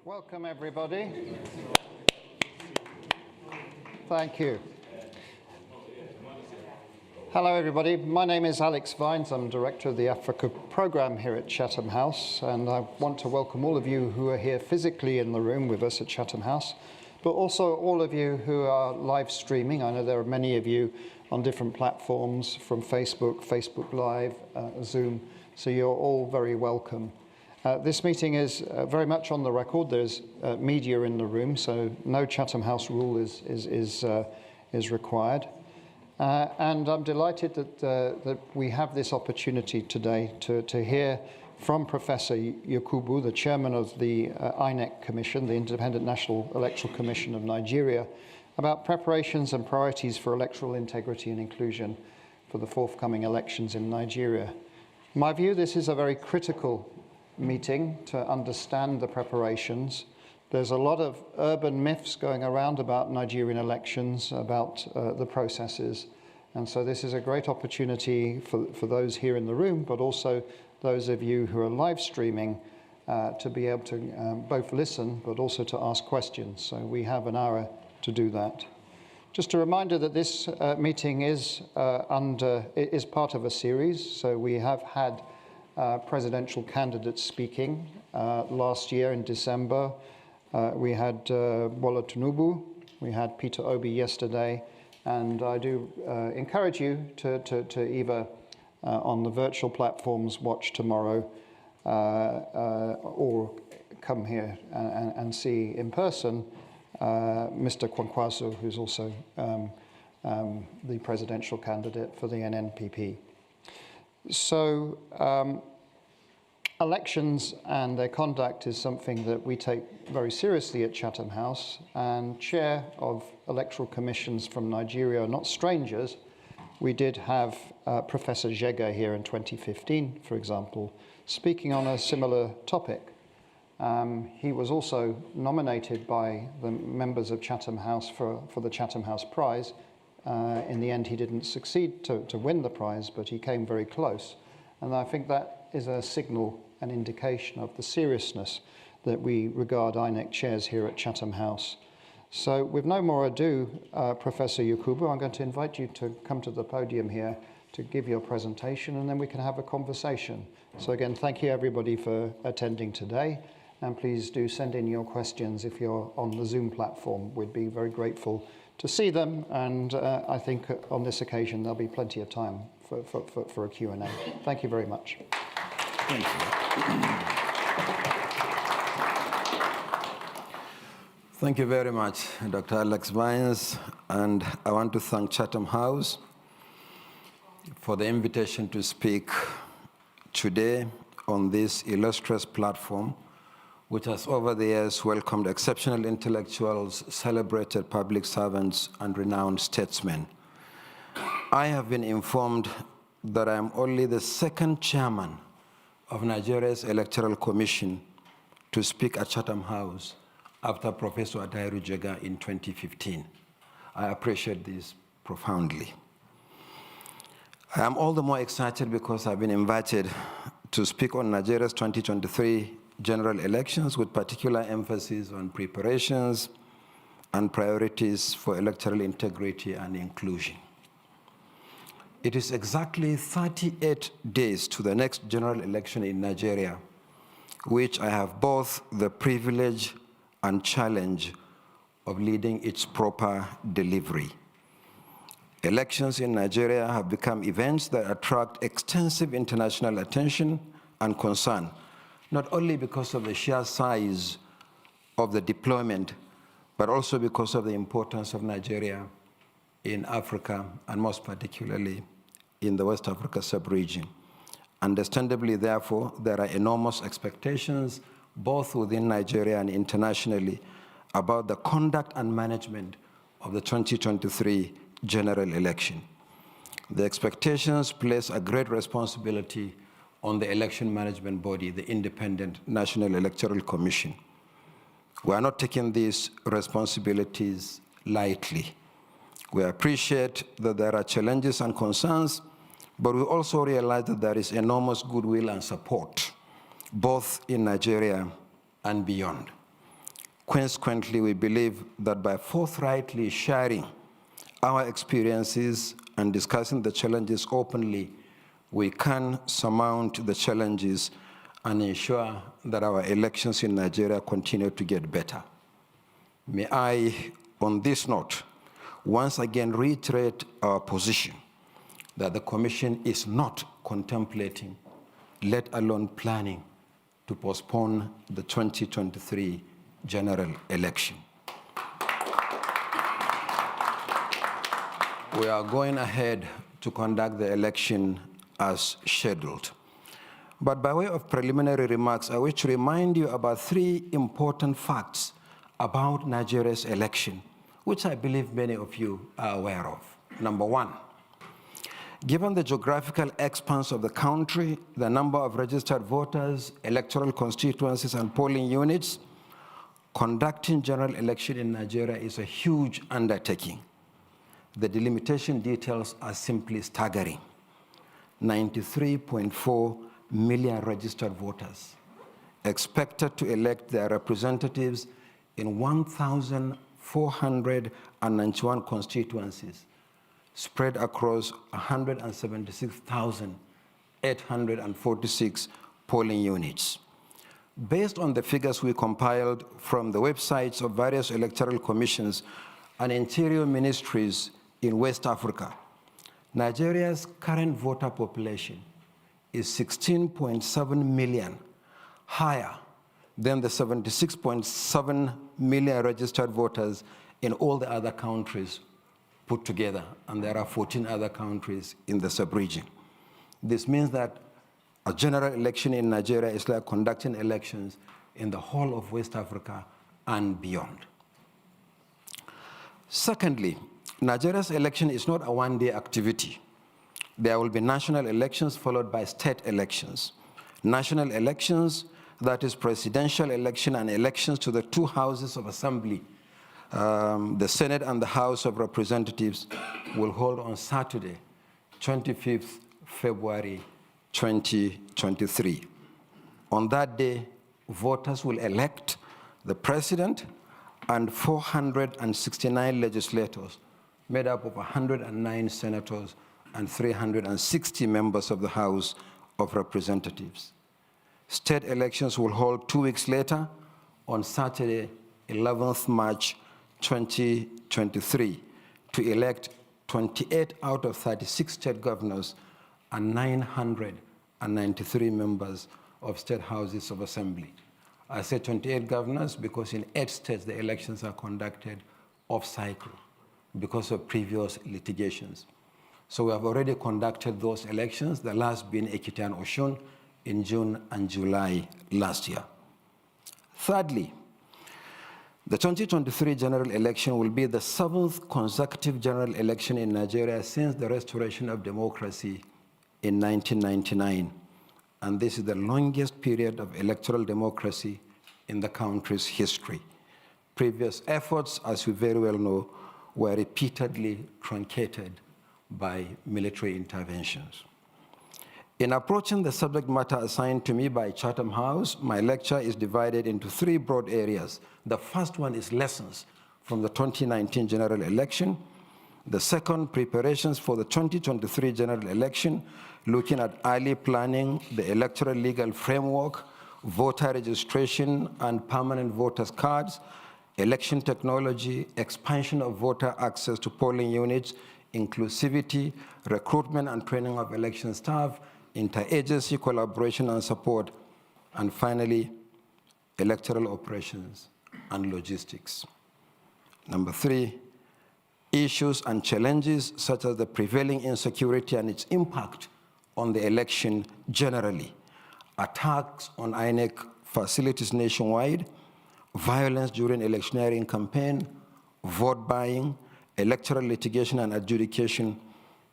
Welcome, everybody. Thank you. Hello, everybody. My name is Alex Vines. I'm Director of the Africa Programme here at Chatham House, and I want to welcome all of you who are here physically in the room with us at Chatham House, but also all of you who are live streaming. I know there are many of you on different platforms from Facebook, Facebook Live, Zoom, so you're all very welcome. This meeting is very much on the record. There's media in the room, so no Chatham House rule is required. And I'm delighted that we have this opportunity today to hear from Professor Yakubu, the chairman of the INEC Commission, the Independent National Electoral Commission of Nigeria, about preparations and priorities for electoral integrity and inclusion for the forthcoming elections in Nigeria. In my view, this is a very critical meeting to understand the preparations. There's a lot of urban myths going around about Nigerian elections, about the processes. And so this is a great opportunity for those here in the room, but also those of you who are live streaming to be able to both listen, but also to ask questions. So we have an hour to do that. Just a reminder that this meeting is part of a series. So we have had presidential candidates speaking. Last year in December, we had Bola Tinubu, we had Peter Obi yesterday, and I do encourage you to either on the virtual platforms watch tomorrow or come here and see in person Mr. Kwankwaso, who's also the presidential candidate for the NNPP. So elections and their conduct is something that we take very seriously at Chatham House, and chair of electoral commissions from Nigeria are not strangers. We did have Professor Njenje here in 2015, for example, speaking on a similar topic. He was also nominated by the members of Chatham House for the Chatham House Prize. In the end, he didn't succeed to win the prize, but he came very close. And I think that is a signal, an indication of the seriousness that we regard INEC chairs here at Chatham House. So with no more ado, Professor Yakubu, I'm going to invite you to come to the podium here to give your presentation, and then we can have a conversation. So again, thank you everybody for attending today, and please do send in your questions if you're on the Zoom platform. We'd be very grateful to see them, and I think on this occasion there'll be plenty of time for a Q&A. Thank you very much. Thank you. Thank you very much, Dr. Alex Vines, and I want to thank Chatham House for the invitation to speak today on this illustrious platform, which has over the years welcomed exceptional intellectuals, celebrated public servants, and renowned statesmen. I have been informed that I am only the second chairman of Nigeria's Electoral Commission to speak at Chatham House after Professor Adairu Jega in 2015. I appreciate this profoundly. I am all the more excited because I've been invited to speak on Nigeria's 2023 general elections with particular emphasis on preparations and priorities for electoral integrity and inclusion. It is exactly 38 days to the next general election in Nigeria, which I have both the privilege and challenge of leading its proper delivery. Elections in Nigeria have become events that attract extensive international attention and concern, not only because of the sheer size of the deployment, but also because of the importance of Nigeria in Africa, and most particularly in the West Africa sub-region. Understandably, therefore, there are enormous expectations, both within Nigeria and internationally, about the conduct and management of the 2023 general election. The expectations place a great responsibility on the election management body, the Independent National Electoral Commission. We are not taking these responsibilities lightly. We appreciate that there are challenges and concerns, but we also realize that there is enormous goodwill and support, both in Nigeria and beyond. Consequently, we believe that by forthrightly sharing our experiences and discussing the challenges openly, we can surmount the challenges and ensure that our elections in Nigeria continue to get better. May I, on this note, once again reiterate our position that the Commission is not contemplating, let alone planning, to postpone the 2023 general election. We are going ahead to conduct the election as scheduled. But by way of preliminary remarks, I wish to remind you about 3 important facts about Nigeria's election, which I believe many of you are aware of. Number 1, given the geographical expanse of the country, the number of registered voters, electoral constituencies, and polling units, conducting general election in Nigeria is a huge undertaking. The delimitation details are simply staggering. 93.4 million registered voters expected to elect their representatives in 1,491 constituencies spread across 176,846 polling units. Based on the figures we compiled from the websites of various electoral commissions and interior ministries in West Africa, Nigeria's current voter population is 16.7 million, higher than the 76.7 million registered voters in all the other countries put together, and there are 14 other countries in the sub-region. This means that a general election in Nigeria is like conducting elections in the whole of West Africa and beyond. Secondly, Nigeria's election is not a one-day activity. There will be national elections followed by state elections. National elections, that is presidential election and elections to the 2 houses of assembly, the Senate and the House of Representatives, will hold on Saturday, 25th February 2023. On that day, voters will elect the president and 469 legislators made up of 109 senators and 360 members of the House of Representatives. State elections will hold 2 weeks later on Saturday, 11th March 2023, to elect 28 out of 36 state governors and 993 members of state houses of assembly. I say 28 governors because in 8 states the elections are conducted off-cycle because of previous litigations. So we have already conducted those elections, the last being Ekiti and Osun in June and July last year. Thirdly, the 2023 general election will be the 7th consecutive general election in Nigeria since the restoration of democracy in 1999. And this is the longest period of electoral democracy in the country's history. Previous efforts, as we very well know, were repeatedly truncated by military interventions. In approaching the subject matter assigned to me by Chatham House, my lecture is divided into 3 broad areas. The first one is lessons from the 2019 general election. The second, preparations for the 2023 general election, looking at early planning, the electoral legal framework, voter registration and permanent voters cards, election technology, expansion of voter access to polling units, inclusivity, recruitment and training of election staff, interagency collaboration and support, and finally, electoral operations and logistics. Number 3, issues and challenges such as the prevailing insecurity and its impact on the election generally, attacks on INEC facilities nationwide, violence during electioneering campaign, vote buying, electoral litigation and adjudication,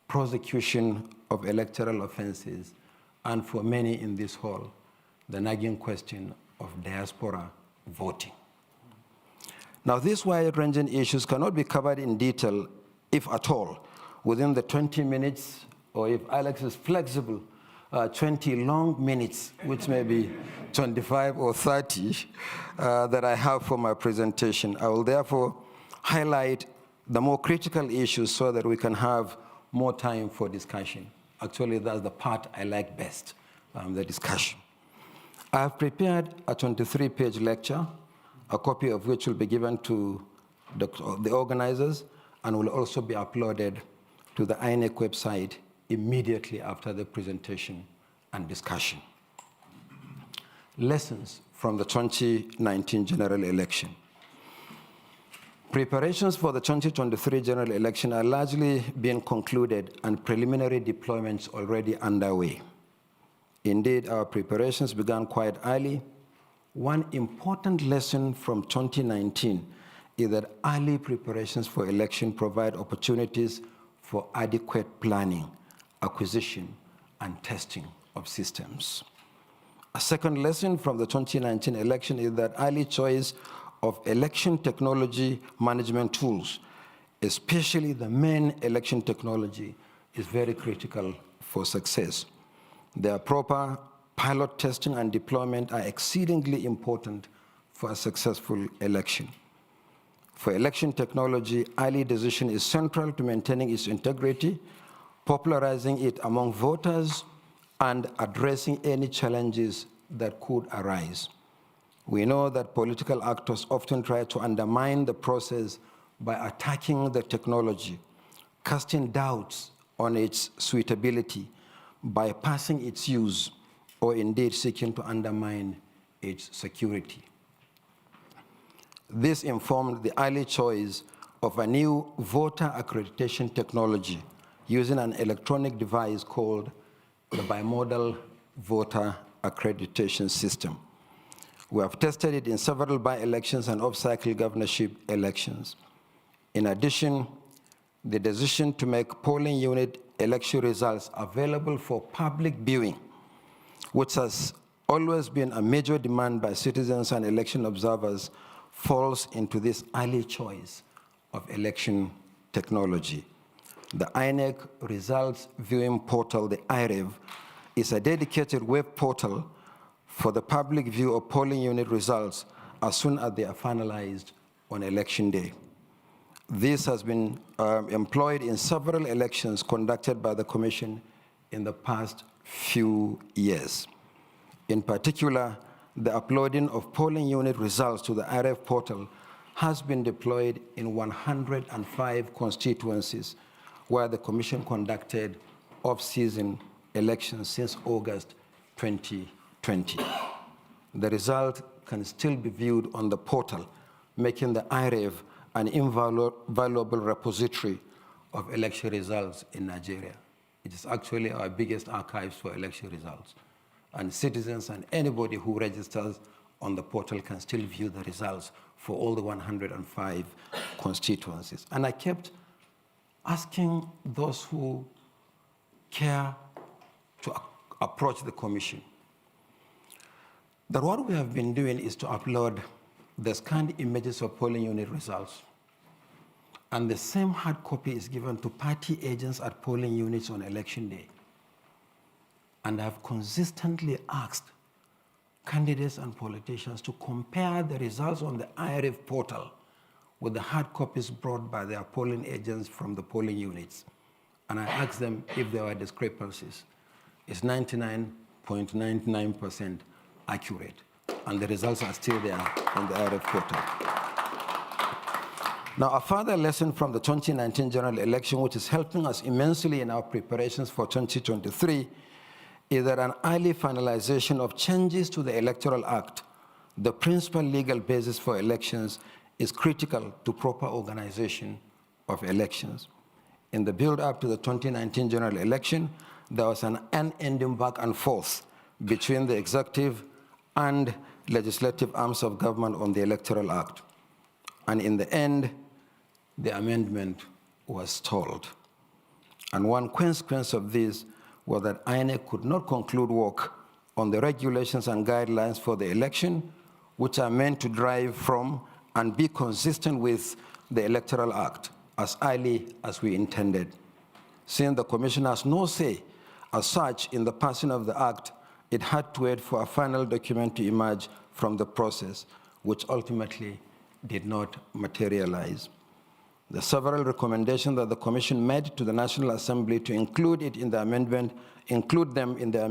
prosecution of electoral offenses, and for many in this hall, the nagging question of diaspora voting. Now, these wide-ranging issues cannot be covered in detail, if at all, within the 20 minutes, or if Alex is flexible, 20 long minutes, which may be 25 or 30, that I have for my presentation. I will therefore highlight the more critical issues so that we can have more time for discussion. Actually, that's the part I like best, the discussion. I have prepared a 23-page lecture, a copy of which will be given to the organizers and will also be uploaded to the INEC website immediately after the presentation and discussion. Lessons from the 2019 general election. Preparations for the 2023 general election are largely being concluded and preliminary deployments already underway. Indeed, our preparations began quite early. One important lesson from 2019 is that early preparations for election provide opportunities for adequate planning, acquisition, and testing of systems. A second lesson from the 2019 election is that early choice of election technology management tools, especially the main election technology, is very critical for success. Their proper pilot testing and deployment are exceedingly important for a successful election. For election technology, early decision is central to maintaining its integrity, popularizing it among voters, and addressing any challenges that could arise. We know that political actors often try to undermine the process by attacking the technology, casting doubts on its suitability, bypassing its use, or indeed seeking to undermine its security. This informed the early choice of a new voter accreditation technology using an electronic device called the bimodal voter accreditation system. We have tested it in several by-elections and off-cycle governorship elections. In addition, the decision to make polling unit election results available for public viewing, which has always been a major demand by citizens and election observers, falls into this early choice of election technology. The INEC Results Viewing Portal, the IREV, is a dedicated web portal for the public view of polling unit results as soon as they are finalized on election day. This has been employed in several elections conducted by the Commission in the past few years. In particular, the uploading of polling unit results to the IREV portal has been deployed in 105 constituencies where the Commission conducted off-season elections since August 2020. The result can still be viewed on the portal, making the IREV an invaluable repository of election results in Nigeria. It is actually our biggest archives for election results. And citizens and anybody who registers on the portal can still view the results for all the 105 constituencies. And I kept asking those who care to approach the Commission that what we have been doing is to upload the scanned images of polling unit results, and the same hard copy is given to party agents at polling units on election day. And I've consistently asked candidates and politicians to compare the results on the IREV portal with the hard copies brought by their polling agents from the polling units. And I asked them if there were discrepancies. It's 99.99% accurate, and the results are still there on the IREV portal. Now, a further lesson from the 2019 general election, which is helping us immensely in our preparations for 2023, is that an early finalization of changes to the Electoral Act, the principal legal basis for elections, is critical to proper organization of elections. In the build-up to the 2019 general election, there was an unending back and forth between the executive and legislative arms of government on the Electoral Act. And in the end, the amendment was stalled. And one consequence of this was that INEC could not conclude work on the regulations and guidelines for the election, which are meant to drive from and be consistent with the Electoral Act as early as we intended. Since the Commission has no say As such, in the passing of the Act, it had to wait for a final document to emerge from the process, which ultimately did not materialize. The several recommendations that the Commission made to the National Assembly to include them in the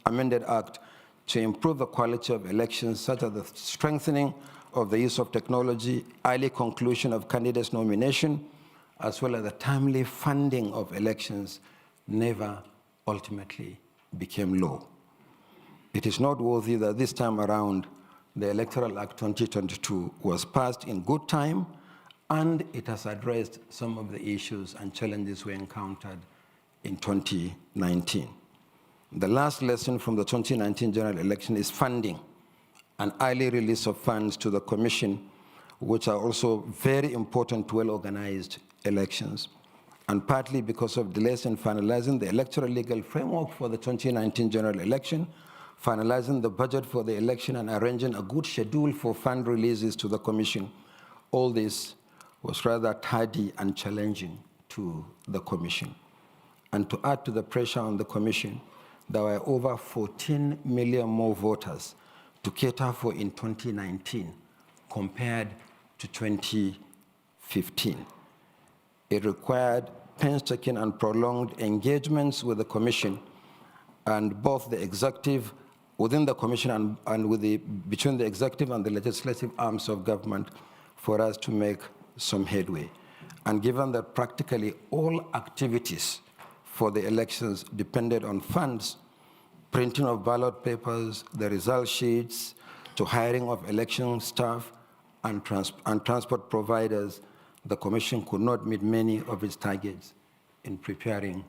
amended Act to improve the quality of elections, such as the strengthening of the use of technology, early conclusion of candidates' nomination, as well as the timely funding of elections, never ultimately became law. It is noteworthy that this time around, the Electoral Act 2022 was passed in good time, and it has addressed some of the issues and challenges we encountered in 2019. The last lesson from the 2019 general election is funding, an early release of funds to the Commission, which are also very important to well-organized elections. And partly because of delays in finalizing the electoral legal framework for the 2019 general election, finalizing the budget for the election, and arranging a good schedule for fund releases to the Commission, all this was rather tardy and challenging to the Commission. And to add to the pressure on the Commission, there were over 14 million more voters to cater for in 2019 compared to 2015. It required painstaking and prolonged engagements with the Commission, and both the executive, within the Commission and between the executive and the legislative arms of government, for us to make some headway. And given that practically all activities for the elections depended on funds, printing of ballot papers, the result sheets, to hiring of election staff and transport providers, the Commission could not meet many of its targets in preparing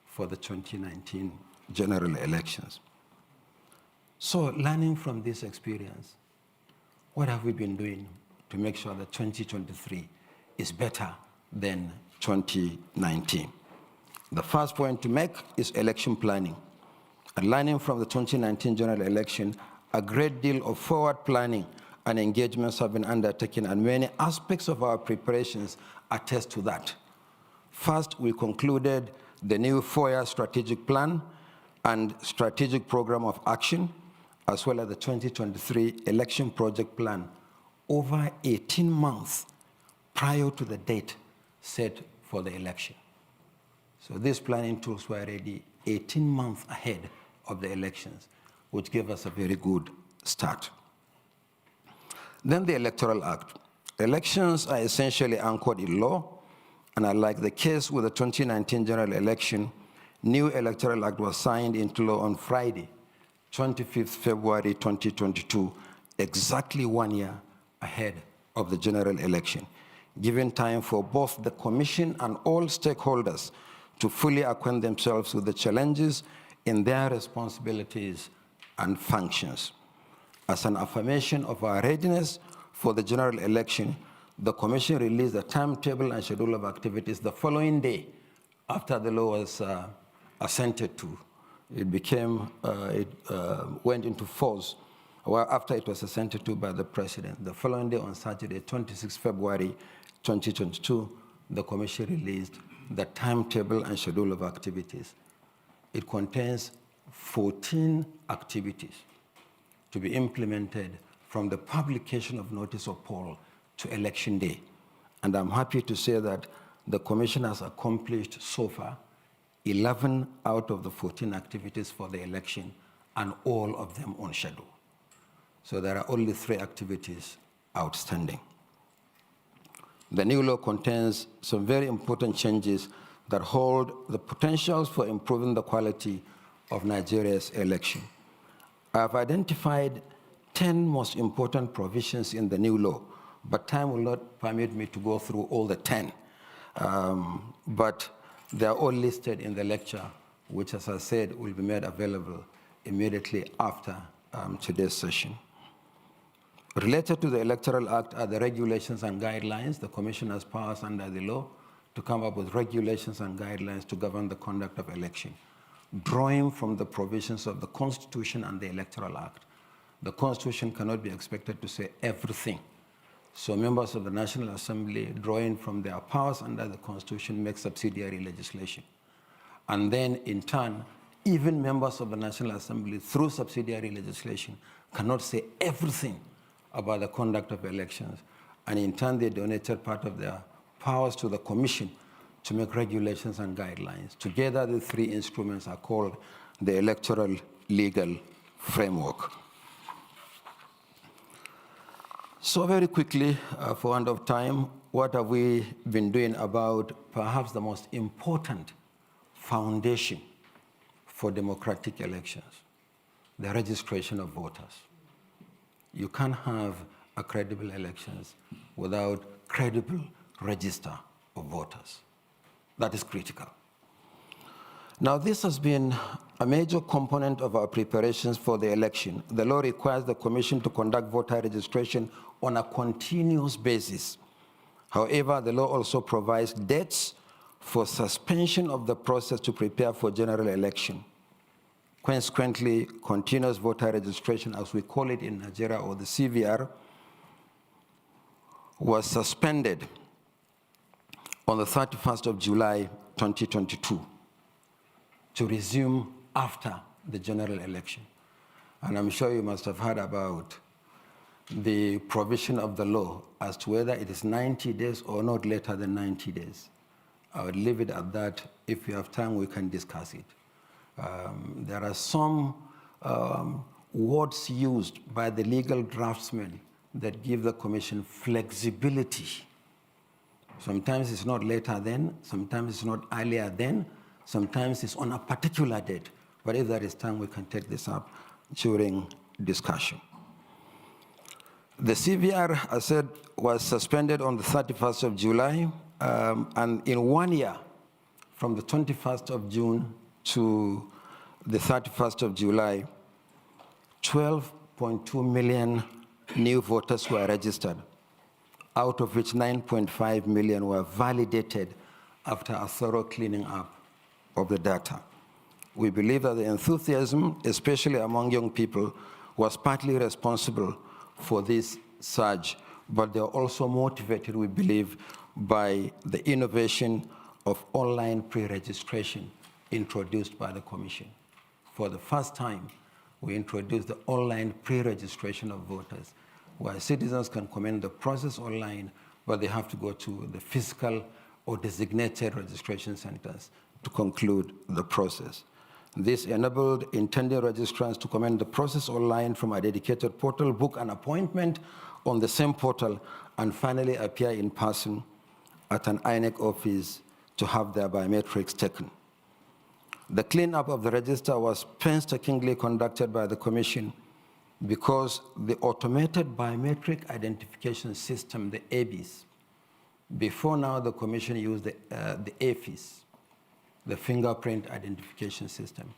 for the 2019 general elections. So, learning from this experience, what have we been doing to make sure that 2023 is better than 2019? The first point to make is election planning. And learning from the 2019 general election, a great deal of forward planning and engagements have been undertaken, and many aspects of our preparations attest to that. First, we concluded the new 4-year strategic plan and strategic program of action, as well as the 2023 election project plan, over 18 months prior to the date set for the election. So these planning tools were ready 18 months ahead of the elections, which gave us a very good start. Then the Electoral Act. Elections are essentially anchored in law, and unlike the case with the 2019 general election, new Electoral Act was signed into law on Friday, 25th February 2022, exactly 1 year ahead of the general election, giving time for both the Commission and all stakeholders to fully acquaint themselves with the challenges in their responsibilities and functions. As an affirmation of our readiness for the general election, the Commission released a timetable and schedule of activities the following day after the law was assented to. It went into force after it was assented to by the President. The following day, on Saturday, 26 February 2022, the Commission released the timetable and schedule of activities. It contains 14 activities to be implemented from the publication of notice of poll to election day. And I'm happy to say that the Commission has accomplished so far 11 out of the 14 activities for the election, and all of them on schedule. So there are only 3 activities outstanding. The new law contains some very important changes that hold the potentials for improving the quality of Nigeria's election. I have identified 10 most important provisions in the new law, but time will not permit me to go through all the 10. But they are all listed in the lecture, which, as I said, will be made available immediately after today's session. Related to the Electoral Act are the regulations and guidelines. The Commission has powers under the law to come up with regulations and guidelines to govern the conduct of election, drawing from the provisions of the Constitution and the Electoral Act. The Constitution cannot be expected to say everything. So members of the National Assembly, drawing from their powers under the Constitution, make subsidiary legislation. And then, in turn, even members of the National Assembly, through subsidiary legislation, cannot say everything about the conduct of elections. And in turn, they donated part of their powers to the Commission to make regulations and guidelines. Together, the three instruments are called the Electoral Legal Framework. So very quickly, for want of time, what have we been doing about perhaps the most important foundation for democratic elections, the registration of voters? You can't have a credible elections without credible register of voters. That is critical. Now, this has been a major component of our preparations for the election. The law requires the Commission to conduct voter registration on a continuous basis. However, the law also provides dates for suspension of the process to prepare for general election. Consequently, continuous voter registration, as we call it in Nigeria, or the CVR, was suspended on the 31st of July, 2022, to resume after the general election. And I'm sure you must have heard about the provision of the law as to whether it is 90 days or not later than 90 days. I would leave it at that. If we have time, we can discuss it. There are some words used by the legal draftsmen that give the Commission flexibility. Sometimes it's not later than, sometimes it's not earlier than, sometimes it's on a particular date. But if there is time, we can take this up during discussion. The CVR, I said, was suspended on the 31st of July, and in 1 year, from the 21st of June to the 31st of July, 12.2 million new voters were registered, out of which 9.5 million were validated after a thorough cleaning up of the data. We believe that the enthusiasm, especially among young people, was partly responsible for this surge, but they're also motivated, we believe, by the innovation of online pre-registration introduced by the Commission. For the first time, we introduced the online pre-registration of voters, where citizens can commence the process online, but they have to go to the physical or designated registration centers to conclude the process. This enabled intended registrants to commence the process online from a dedicated portal, book an appointment on the same portal, and finally appear in person at an INEC office to have their biometrics taken. The cleanup of the register was painstakingly conducted by the Commission because the automated biometric identification system, the ABIS, before now the Commission used the AFIS, the fingerprint identification system.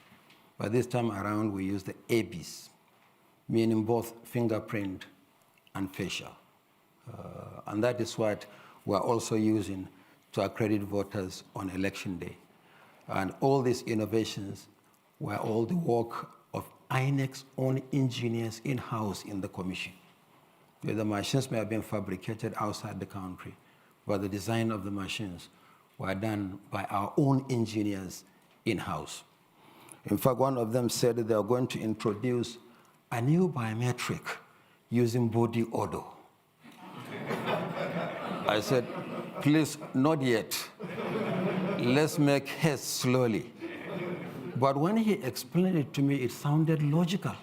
But this time around, we use the ABIS, meaning both fingerprint and facial. And that is what we're also using to accredit voters on election day. And all these innovations were all the work of INEC's own engineers in-house in the Commission. The machines may have been fabricated outside the country, but the design of the machines were done by our own engineers in-house. In fact, one of them said that they are going to introduce a new biometric using body odor. I said, please, not yet. Let's make haste slowly. But when he explained it to me, it sounded logical.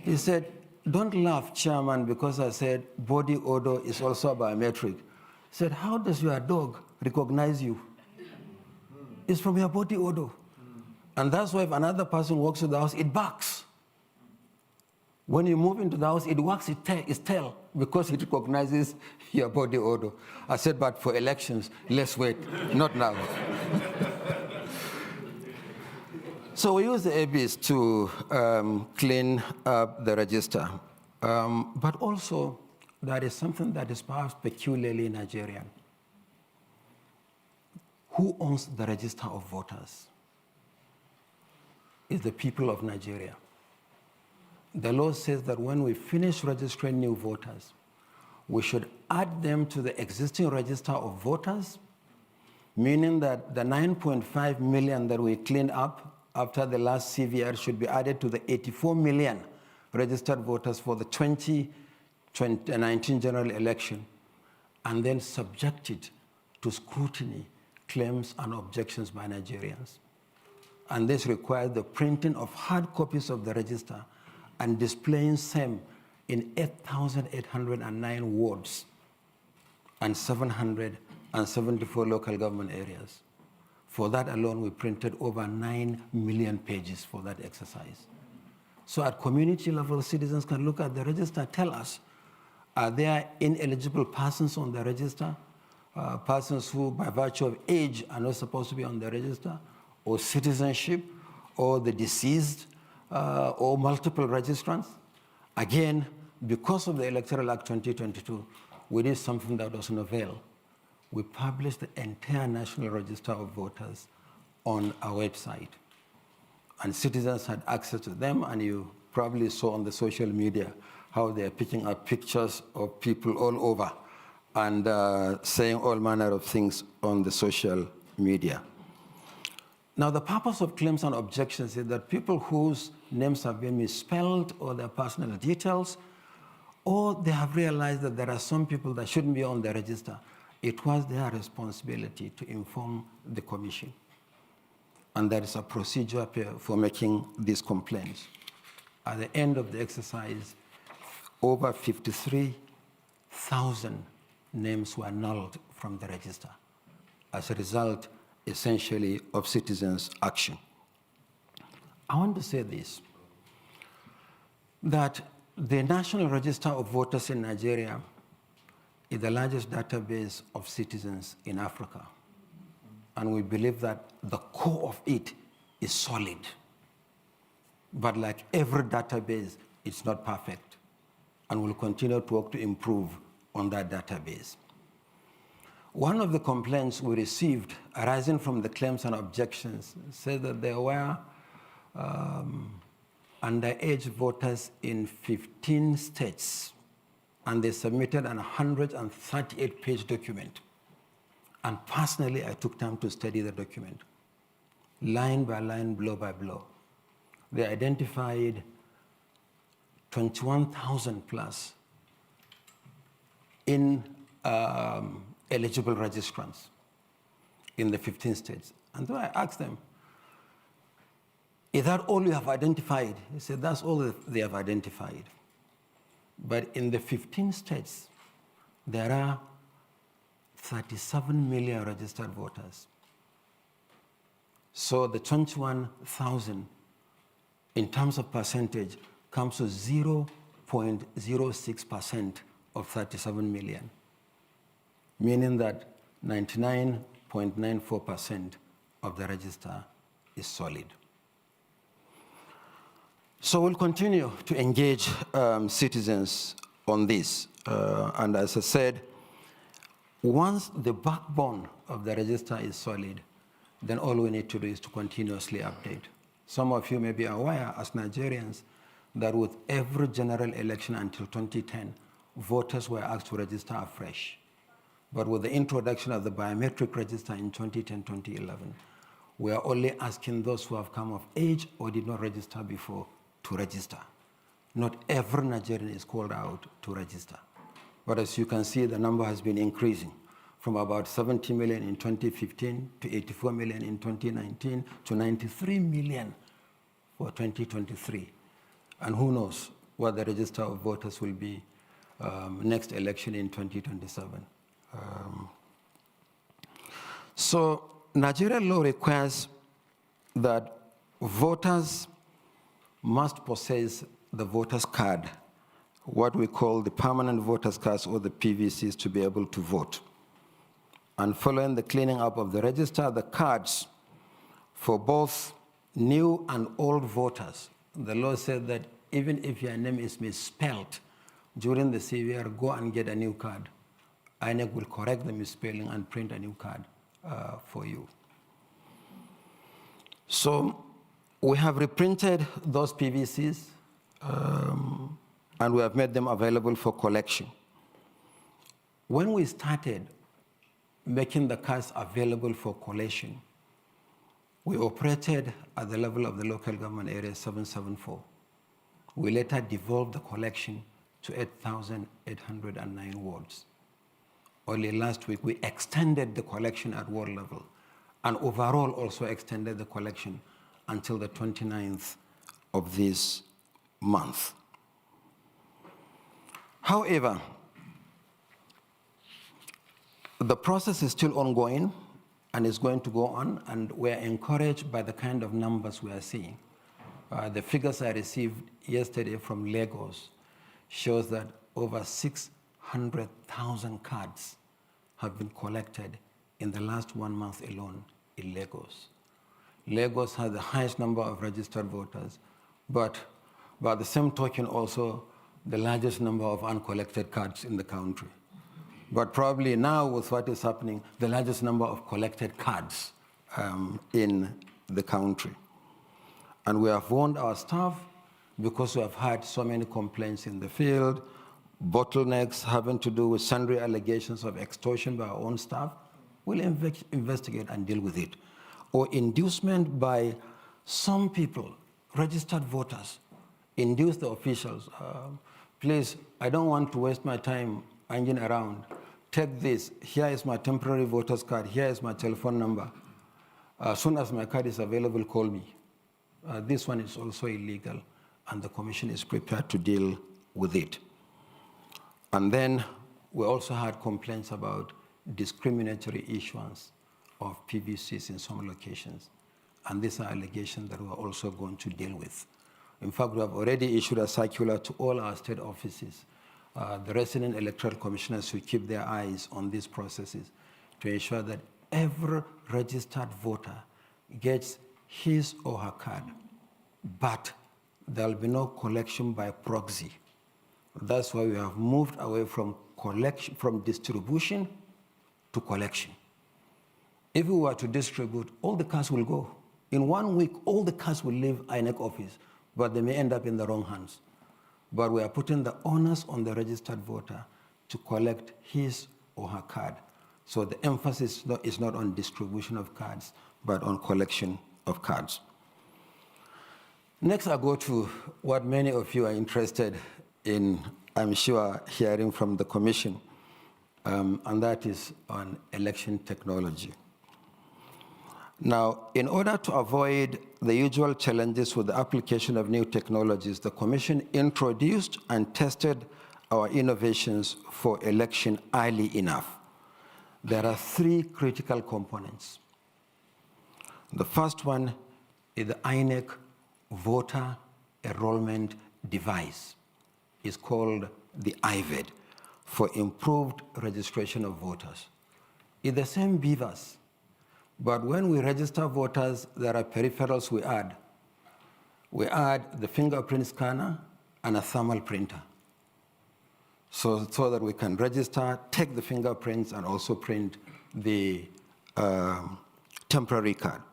He said, don't laugh, Chairman, because I said body odor is also a biometric. He said, how does your dog recognize you? It's from your body odor. And that's why if another person walks to the house, it barks. When you move into the house, it wags its tail because it recognizes your body odor. I said, but for elections, let's wait, not now. So we use the ABIS to clean up the register. But also, there is something that is perhaps peculiarly Nigerian. Who owns the register of voters? It's the people of Nigeria. The law says that when we finish registering new voters, we should add them to the existing register of voters, meaning that the 9.5 million that we cleaned up after the last CVR should be added to the 84 million registered voters for the 2019 general election, and then subjected to scrutiny, claims, and objections by Nigerians. And this requires the printing of hard copies of the register and displaying same in 8,809 wards and 774 local government areas. For that alone, we printed over 9 million pages for that exercise. So at community level, citizens can look at the register, tell us, are there ineligible persons on the register, persons who by virtue of age are not supposed to be on the register, or citizenship, or the deceased, or multiple registrants? Again, because of the Electoral Act 2022, we did something that was novel. We published the entire National Register of Voters on our website. And citizens had access to them, and you probably saw on the social media how they're picking up pictures of people all over and saying all manner of things on the social media. Now, the purpose of claims and objections is that people whose names have been misspelled or their personal details, or they have realized that there are some people that shouldn't be on the register, it was their responsibility to inform the commission. And there is a procedure for making these complaints. At the end of the exercise, over 53,000 names were nulled from the register as a result, essentially, of citizens' action. I want to say this, that the National Register of Voters in Nigeria is the largest database of citizens in Africa. And we believe that the core of it is solid. But like every database, it's not perfect. And we'll continue to work to improve on that database. One of the complaints we received arising from the claims and objections said that there were underage voters in 15 states, and they submitted an 138-page document. And personally, I took time to study the document, line by line, blow by blow. They identified 21,000 plus in eligible registrants in the 15 states. And so I asked them, is that all you have identified? He said, that's all that they have identified. But in the 15 states, there are 37 million registered voters. So the 21,000, in terms of percentage, comes to 0.06% of 37 million, meaning that 99.94% of the register is solid. So we'll continue to engage citizens on this. And as I said, once the backbone of the register is solid, then all we need to do is to continuously update. Some of you may be aware, as Nigerians, that with every general election until 2010, voters were asked to register afresh. But with the introduction of the biometric register in 2010-2011, we are only asking those who have come of age or did not register before to register. Not every Nigerian is called out to register. But as you can see, the number has been increasing from about 70 million in 2015 to 84 million in 2019 to 93 million for 2023. And who knows what the register of voters will be next election in 2027. So Nigerian law requires that voters must possess the voter's card, what we call the permanent voter's cards or the PVCs, to be able to vote. And following the cleaning up of the register, the cards for both new and old voters, the law said that even if your name is misspelled during the CVR, go and get a new card. INEC will correct the misspelling and print a new card for you. So we have reprinted those PVCs and we have made them available for collection. When we started making the cards available for collection, We operated at the level of the local government area 774. We later devolved the collection to 8,809 wards. Only last week, we extended the collection at ward level, and overall also extended the collection until the 29th of this month. However, the process is still ongoing and is going to go on, and we're encouraged by the kind of numbers we are seeing. The figures I received yesterday from Lagos shows that over 600,000 cards have been collected in the last 1 month alone in Lagos. Lagos has the highest number of registered voters, but by the same token also the largest number of uncollected cards in the country. But probably now with what is happening, the largest number of collected cards in the country. And we have warned our staff because we have had so many complaints in the field, bottlenecks having to do with sundry allegations of extortion by our own staff. We'll investigate and deal with it. Or inducement by some people, registered voters, induce the officials. Please, I don't want to waste my time hanging around. Take this. Here is my temporary voter's card. Here is my telephone number. As soon as my card is available, call me. This one is also illegal, and the Commission is prepared to deal with it. And then we also had complaints about discriminatory issuance of PVCs in some locations. And these are allegations that we're also going to deal with. In fact, we have already issued a circular to all our state offices. The resident electoral commissioners should keep their eyes on these processes to ensure that every registered voter gets his or her card, but there will be no collection by proxy. That's why we have moved away from distribution to collection. If we were to distribute, all the cards will go. In 1 week, all the cards will leave INEC office, but they may end up in the wrong hands. But we are putting the onus on the registered voter to collect his or her card. So the emphasis is not on distribution of cards, but on collection of cards. Next, I go to what many of you are interested in, I'm sure, hearing from the Commission, and that is on election technology. Now, in order to avoid the usual challenges with the application of new technologies, the Commission introduced and tested our innovations for election early enough. There are 3 critical components. The first one is the INEC voter enrollment device. It's called the IVED, for improved registration of voters. It's the same beavers, but when we register voters, there are peripherals we add. We add the fingerprint scanner and a thermal printer, so that we can register, take the fingerprints, and also print the temporary card.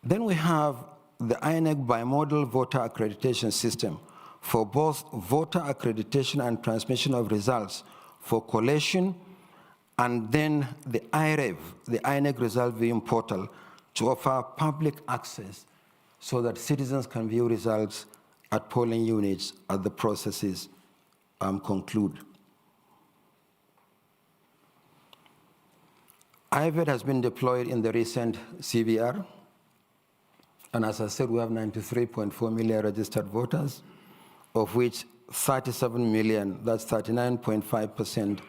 Then we have the INEC bimodal voter accreditation system for both voter accreditation and transmission of results for collation, and then the IREV, the INEC Result Viewing Portal, to offer public access so that citizens can view results at polling units as the processes conclude. IVED has been deployed in the recent CVR, and as I said, we have 93.4 million registered voters, of which 37 million, that's 39.5%,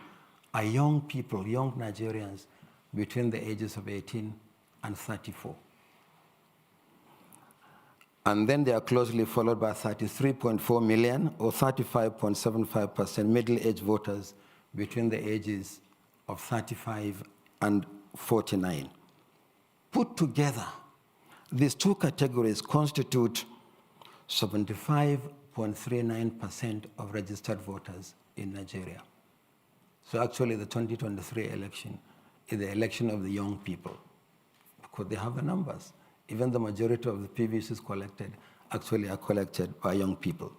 are young people, young Nigerians between the ages of 18 and 34. And then they are closely followed by 33.4 million, or 35.75% middle-aged voters between the ages of 35 and 49. Put together, these 2 categories constitute 75.39% of registered voters in Nigeria. So actually the 2023 election is the election of the young people, because they have the numbers. Even the majority of the PVCs collected actually are collected by young people.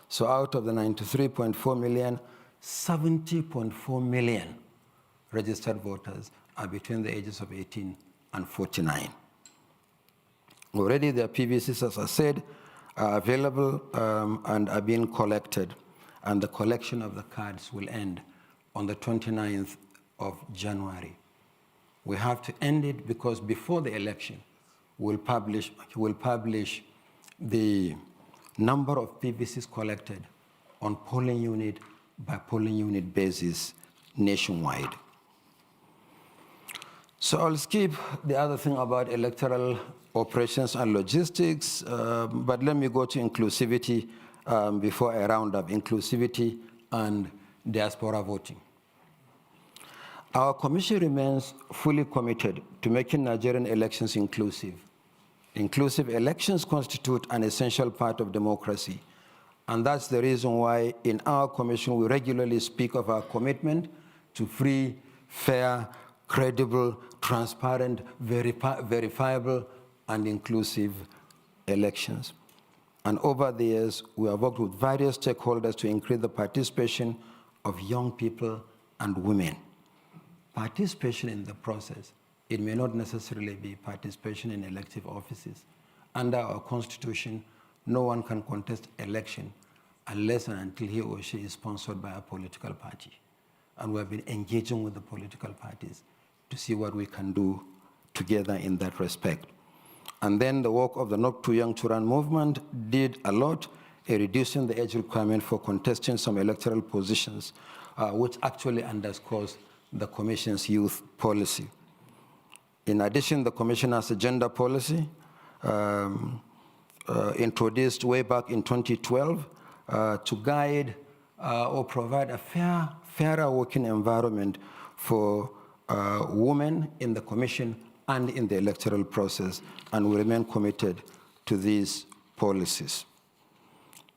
So out of the 93.4 million, 70.4 million registered voters are between the ages of 18 and 49. Already their PVCs, as I said, are available and are being collected. And the collection of the cards will end on the 29th of January. We have to end it because before the election, we'll publish the number of PVCs collected on polling unit by polling unit basis nationwide. So I'll skip the other thing about electoral operations and logistics, but let me go to inclusivity before I round up inclusivity and diaspora voting. Our commission remains fully committed to making Nigerian elections inclusive. Inclusive elections constitute an essential part of democracy, and that's the reason why in our commission we regularly speak of our commitment to free, fair, credible, transparent, verifiable, and inclusive elections. And over the years, we have worked with various stakeholders to increase the participation of young people and women. Participation in the process, it may not necessarily be participation in elective offices. Under our constitution, no one can contest election unless and until he or she is sponsored by a political party. And we have been engaging with the political parties to see what we can do together in that respect. And then the work of the Not Too Young to Run movement did a lot in reducing the age requirement for contesting some electoral positions, which actually underscores the Commission's youth policy. In addition, the Commission has a gender policy introduced way back in 2012 to guide or provide a fairer working environment for women in the Commission and in the electoral process, and we remain committed to these policies.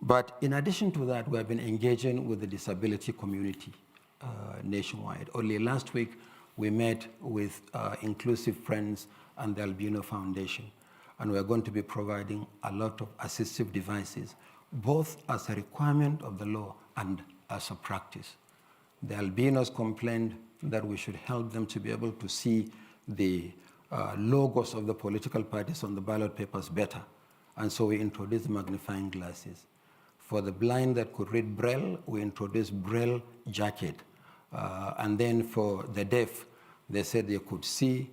But in addition to that, we have been engaging with the disability community nationwide. Only last week, we met with Inclusive Friends and the Albino Foundation, and we're going to be providing a lot of assistive devices, both as a requirement of the law and as a practice. The albinos complained that we should help them to be able to see the logos of the political parties on the ballot papers better, and so we introduced magnifying glasses. For the blind that could read Braille, we introduced Braille jacket. And then for the deaf, they said they could see,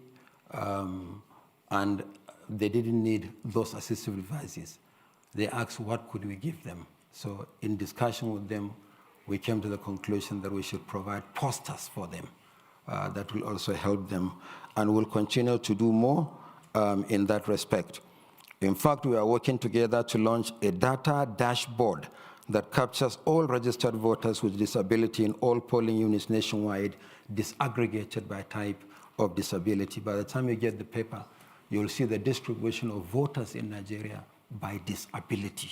and they didn't need those assistive devices. They asked, what could we give them? So in discussion with them, we came to the conclusion that we should provide posters for them that will also help them, and we'll continue to do more in that respect. In fact, we are working together to launch a data dashboard that captures all registered voters with disability in all polling units nationwide, disaggregated by type of disability. By the time you get the paper, you'll see the distribution of voters in Nigeria by disability,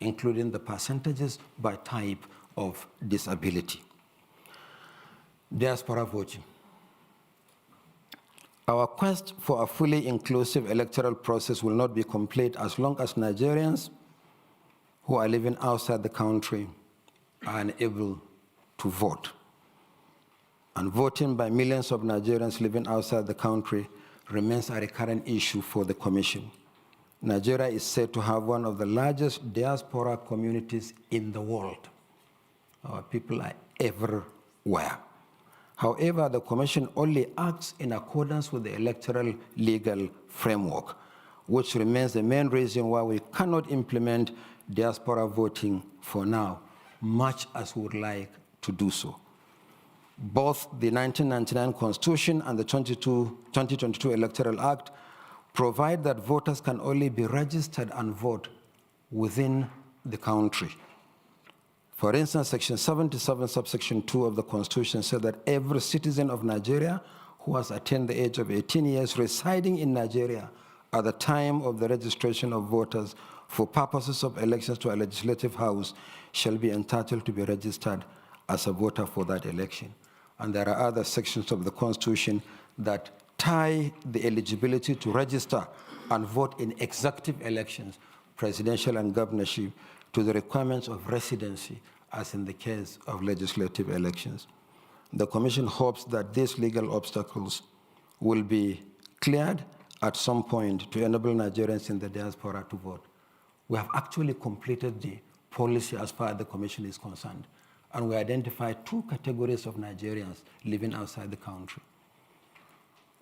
including the percentages by type of disability. Diaspora voting. Our quest for a fully inclusive electoral process will not be complete as long as Nigerians who are living outside the country are unable to vote. And voting by millions of Nigerians living outside the country remains a recurrent issue for the Commission. Nigeria is said to have one of the largest diaspora communities in the world. Our people are everywhere. However, the Commission only acts in accordance with the electoral legal framework, which remains the main reason why we cannot implement diaspora voting for now, much as we would like to do so. Both the 1999 Constitution and the 2022 Electoral Act provide that voters can only be registered and vote within the country. For instance, Section 77, subsection 2 of the Constitution said that every citizen of Nigeria who has attained the age of 18 years residing in Nigeria at the time of the registration of voters for purposes of elections to a legislative house shall be entitled to be registered as a voter for that election. And there are other sections of the Constitution that tie the eligibility to register and vote in executive elections, presidential and governorship, to the requirements of residency, as in the case of legislative elections. The Commission hopes that these legal obstacles will be cleared at some point to enable Nigerians in the diaspora to vote. We have actually completed the policy as far as the Commission is concerned, and we identified 2 categories of Nigerians living outside the country.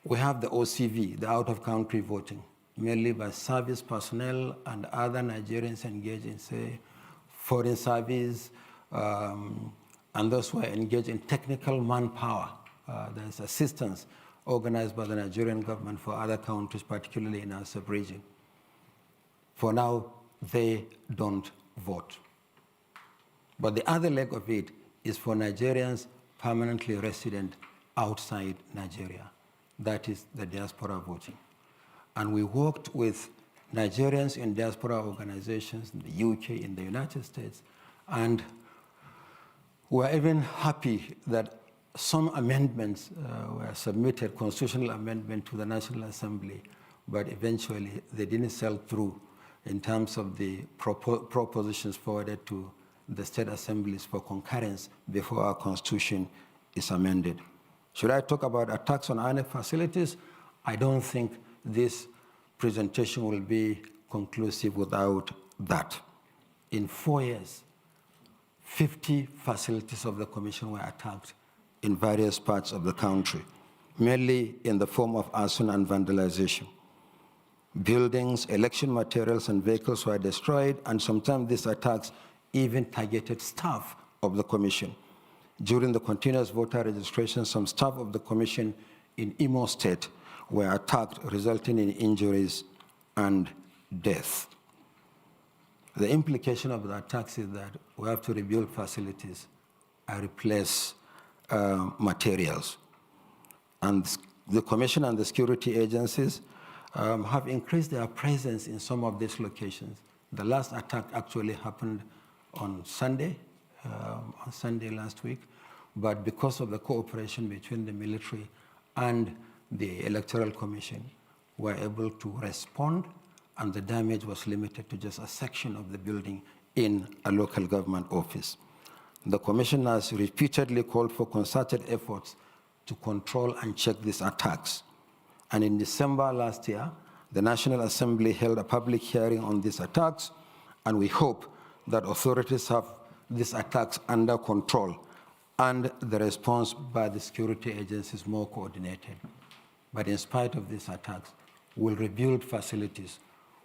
We have the OCV, the out-of-country voting, mainly by service personnel and other Nigerians engaged in, say, foreign service, and those who are engaged in technical manpower. There's assistance organized by the Nigerian government for other countries, particularly in our sub-region. For now, they don't vote. But the other leg of it is for Nigerians permanently resident outside Nigeria. That is the diaspora voting. And we worked with Nigerians in diaspora organizations in the UK, in the United States, and we're even happy that some amendments were submitted, constitutional amendment to the National Assembly, but eventually they didn't sell through in terms of the propositions forwarded to the state assemblies for concurrence before our constitution is amended. Should I talk about attacks on INEC facilities? I don't think this presentation will be conclusive without that. In 4 years, 50 facilities of the Commission were attacked in various parts of the country, mainly in the form of arson and vandalization. Buildings, election materials, and vehicles were destroyed, and sometimes these attacks even targeted staff of the Commission. During the continuous voter registration, some staff of the Commission in Imo State were attacked, resulting in injuries and death. The implication of the attacks is that we have to rebuild facilities and replace materials. And the Commission and the security agencies have increased their presence in some of these locations. The last attack actually happened on Sunday last week, but because of the cooperation between the military and the Electoral Commission, we were able to respond, and the damage was limited to just a section of the building in a local government office. The Commission has repeatedly called for concerted efforts to control and check these attacks. And in December last year, the National Assembly held a public hearing on these attacks, and we hope that authorities have these attacks under control and the response by the security agencies more coordinated. But in spite of these attacks, we'll rebuild facilities,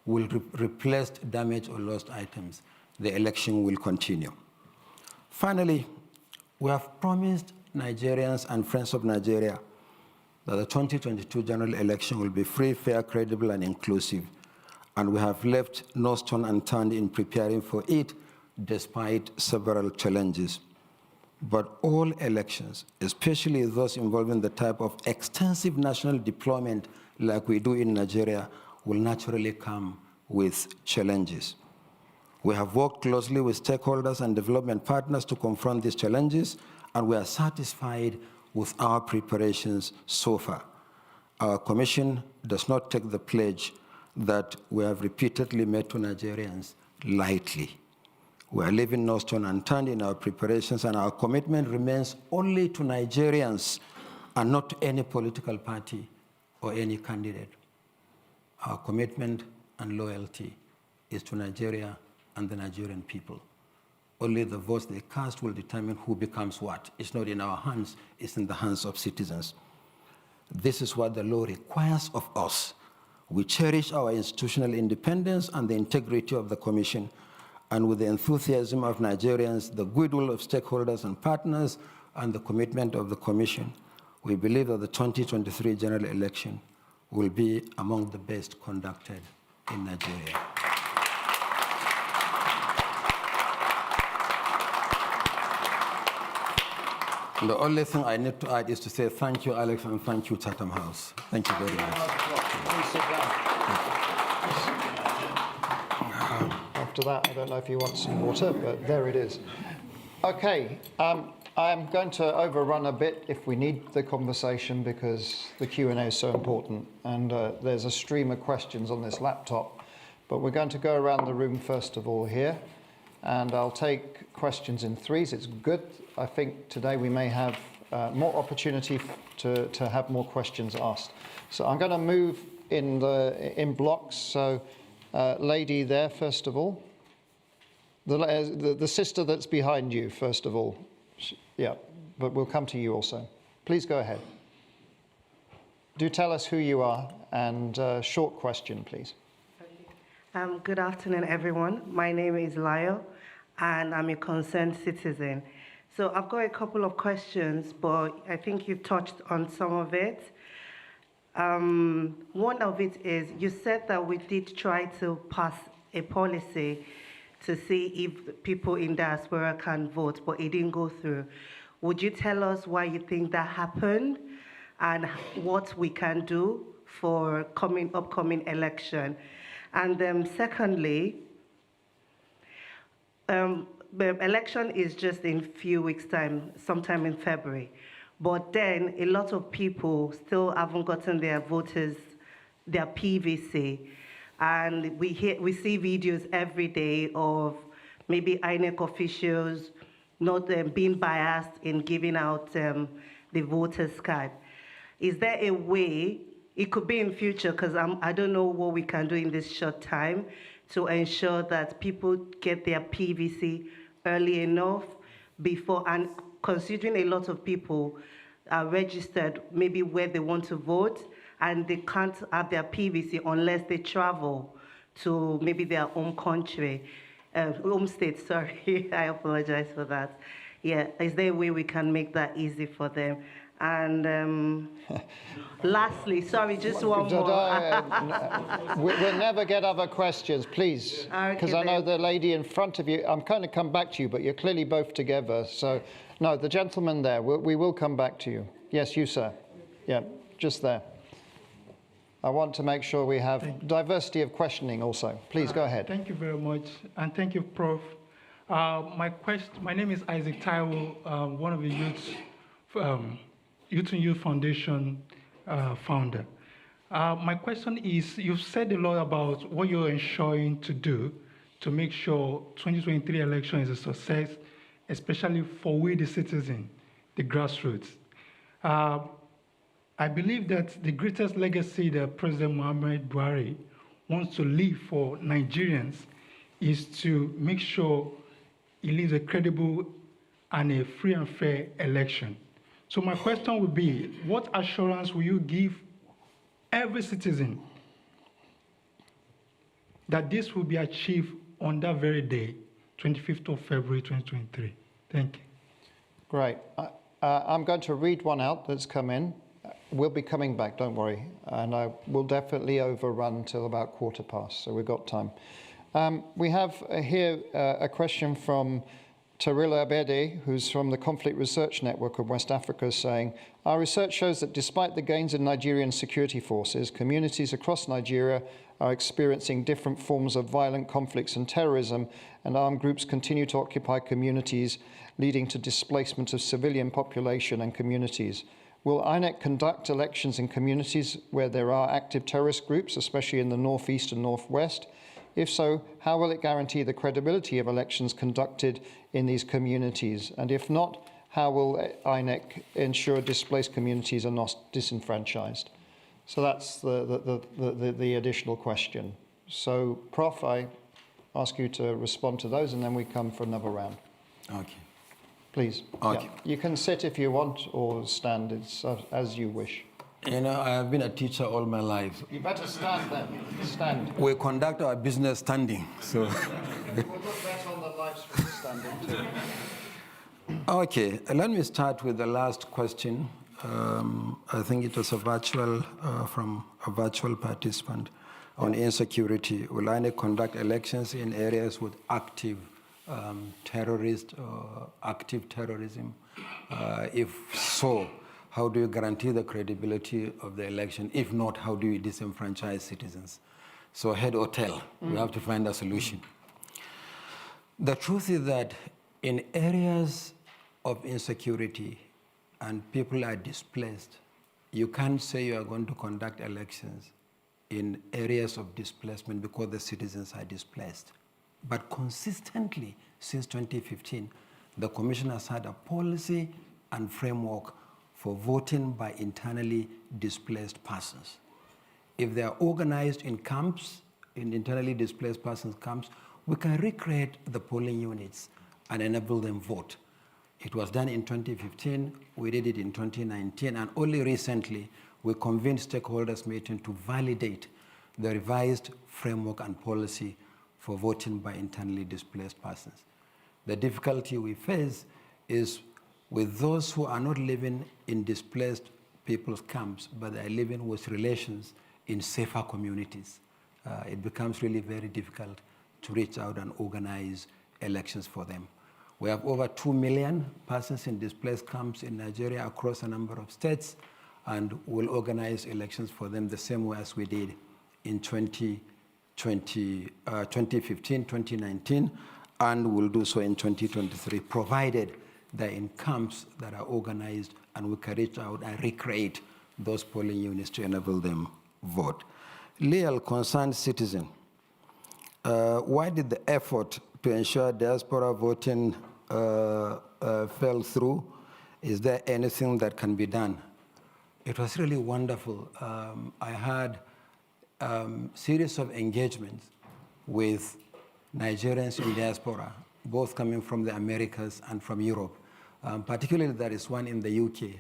we'll replace damaged or lost items. The election will continue. Finally, we have promised Nigerians and friends of Nigeria that the 2022 general election will be free, fair, credible, and inclusive. And we have left no stone unturned in preparing for it, despite several challenges. But all elections, especially those involving the type of extensive national deployment like we do in Nigeria, will naturally come with challenges. We have worked closely with stakeholders and development partners to confront these challenges, and we are satisfied with our preparations so far. Our Commission does not take the pledge that we have repeatedly made to Nigerians lightly. We are leaving no stone unturned in our preparations, and our commitment remains only to Nigerians and not to any political party or any candidate. Our commitment and loyalty is to Nigeria and the Nigerian people. Only the votes they cast will determine who becomes what. It's not in our hands, it's in the hands of citizens. This is what the law requires of us. We cherish our institutional independence and the integrity of the Commission, and with the enthusiasm of Nigerians, the goodwill of stakeholders and partners, and the commitment of the Commission, we believe that the 2023 general election will be among the best conducted in Nigeria. The only thing I need to add is to say thank you, Alex, and thank you, Chatham House. Thank you very much. Please sit down. After that, I don't know if you want some water, but there it is. Okay, I am going to overrun a bit if we need the conversation because the Q&A is so important, and there's a stream of questions on this laptop. But we're going to go around the room first of all here, and I'll take questions in threes. It's good. I think today we may have more opportunity to have more questions asked. So I'm going to move in blocks. So, lady there, first of all. The sister that's behind you, first of all. Yeah, but we'll come to you also. Please go ahead. Do tell us who you are, and short question, please. Good afternoon, everyone. My name is Lyle, and I'm a concerned citizen. So I've got a couple of questions, but I think you've touched on some of it. One of it is, you said that we did try to pass a policy to see if people in diaspora can vote, but it didn't go through. Would you tell us why you think that happened and what we can do for upcoming election? And then secondly, the election is just in a few weeks' time, sometime in February. But then a lot of people still haven't gotten their their PVC. And we see videos every day of maybe INEC officials not being biased in giving out the voters' card. Is there a way, it could be in future, because I don't know what we can do in this short time to ensure that people get their PVC early enough before, and considering a lot of people are registered maybe where they want to vote, and they can't have their PVC unless they travel to maybe their home country, home state, sorry, I apologize for that. Yeah, is there a way we can make that easy for them? And lastly, sorry, just one more. We'll never get other questions, please. Because I know the lady in front of you, I'm going to come back to you, but you're clearly both together. So, no, the gentleman there, we will come back to you. Yes, you, sir. Yeah, just there. I want to make sure we have diversity of questioning also. Please go ahead. Thank you very much, and thank you, Prof. My name is Isaac Taiwo, one of the Youth Foundation founder. My question is, you've said a lot about what you're ensuring to do to make sure 2023 election is a success, especially for we, the citizen, the grassroots. I believe that the greatest legacy that President Muhammad Buhari wants to leave for Nigerians is to make sure he leaves a credible and a free and fair election. So my question would be, what assurance will you give every citizen that this will be achieved on that very day, 25th of February, 2023? Thank you. Great. I'm going to read one out that's come in. We'll be coming back, don't worry. And I will definitely overrun till about past, so we've got time. We have here a question from Tarila Abede, who's from the Conflict Research Network of West Africa, saying, our research shows that despite the gains in Nigerian security forces, communities across Nigeria are experiencing different forms of violent conflicts and terrorism, and armed groups continue to occupy communities, leading to displacement of civilian population and communities. Will INEC conduct elections in communities where there are active terrorist groups, especially in the northeast and northwest? If so, how will it guarantee the credibility of elections conducted in these communities? And if not, how will INEC ensure displaced communities are not disenfranchised? So that's the additional question. So, Prof, I ask you to respond to those, and then we come for another round. Okay. Please. Okay. Yeah. You can sit if you want, or stand. It's as you wish. You know, I have been a teacher all my life. You better stand then. Stand. We conduct our business standing, so. We'll look better on the live stream standing too. Okay, let me start with the last question. I think it was a virtual, from a virtual participant on insecurity. Will INEC conduct elections in areas with active active terrorism? If so, how do you guarantee the credibility of the election? If not, how do you disenfranchise citizens? So head or tail, we have to find a solution. The truth is that in areas of insecurity and people are displaced, you can't say you are going to conduct elections in areas of displacement because the citizens are displaced. But consistently, since 2015, the Commission has had a policy and framework for voting by internally displaced persons. If they are organized in camps, in internally displaced persons camps, we can recreate the polling units and enable them vote. It was done in 2015, we did it in 2019, and only recently we convened stakeholders meeting to validate the revised framework and policy for voting by internally displaced persons. The difficulty we face is with those who are not living in displaced people's camps, but they are living with relations in safer communities. It becomes really very difficult to reach out and organize elections for them. We have over 2 million persons in displaced camps in Nigeria across a number of states, and we'll organize elections for them the same way as we did in 2015, 2019, and we'll do so in 2023, provided they're in camps that are organized and we can reach out and recreate those polling units to enable them vote. Leal, concerned citizen, why did the effort to ensure diaspora voting fell through? Is there anything that can be done? It was really wonderful. I had a series of engagements with Nigerians in diaspora, both coming from the Americas and from Europe. Particularly, there is one in the UK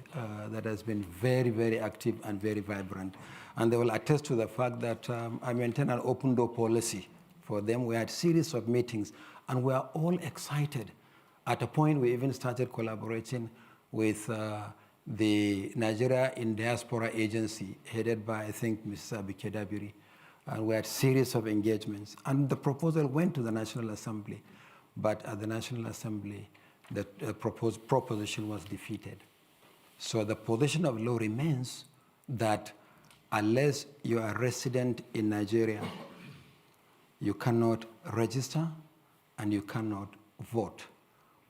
that has been very, very active and very vibrant. And they will attest to the fact that I maintain an open door policy for them. We had a series of meetings, and we are all excited. At a point, we even started collaborating with the Nigeria in Diaspora Agency, headed by, I think, Mrs. Abike Dabiri. And we had a series of engagements. And the proposal went to the National Assembly. But at the National Assembly, the proposed proposition was defeated. So the position of law remains that unless you are resident in Nigeria, you cannot register and you cannot vote.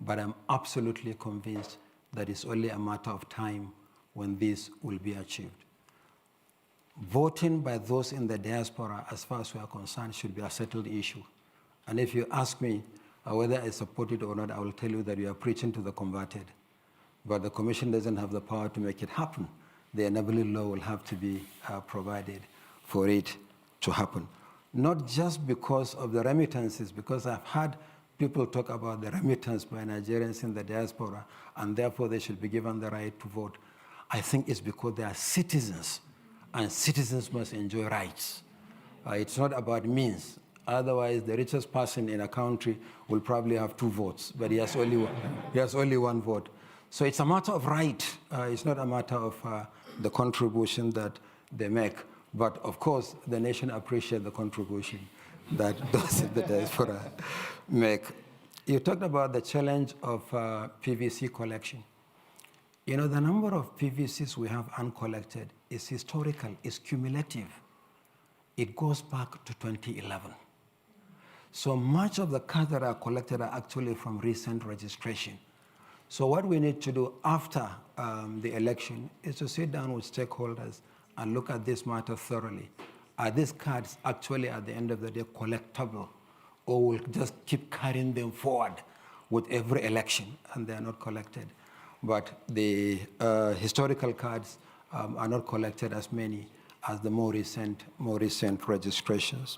But I'm absolutely convinced that it's only a matter of time when this will be achieved. Voting by those in the diaspora, as far as we are concerned, should be a settled issue. And if you ask me whether I support it or not, I will tell you that we are preaching to the converted. But the Commission doesn't have the power to make it happen. The enabling law will have to be provided for it to happen. Not just because of the remittances, because I've had people talk about the remittance by Nigerians in the diaspora, and therefore they should be given the right to vote. I think it's because they are citizens, and citizens must enjoy rights. It's not about means. Otherwise, the richest person in a country will probably have 2 votes, but he has only one vote. So it's a matter of right. It's not a matter of the contribution that they make. But of course, the nation appreciates the contribution that those in the diaspora make. You talked about the challenge of PVC collection. You know, the number of PVCs we have uncollected is historical, it's cumulative. It goes back to 2011. So much of the cards that are collected are actually from recent registration. So what we need to do after the election is to sit down with stakeholders and look at this matter thoroughly. Are these cards actually, at the end of the day, collectible, or we'll just keep carrying them forward with every election and they are not collected? But the historical cards are not collected as many as the more recent registrations.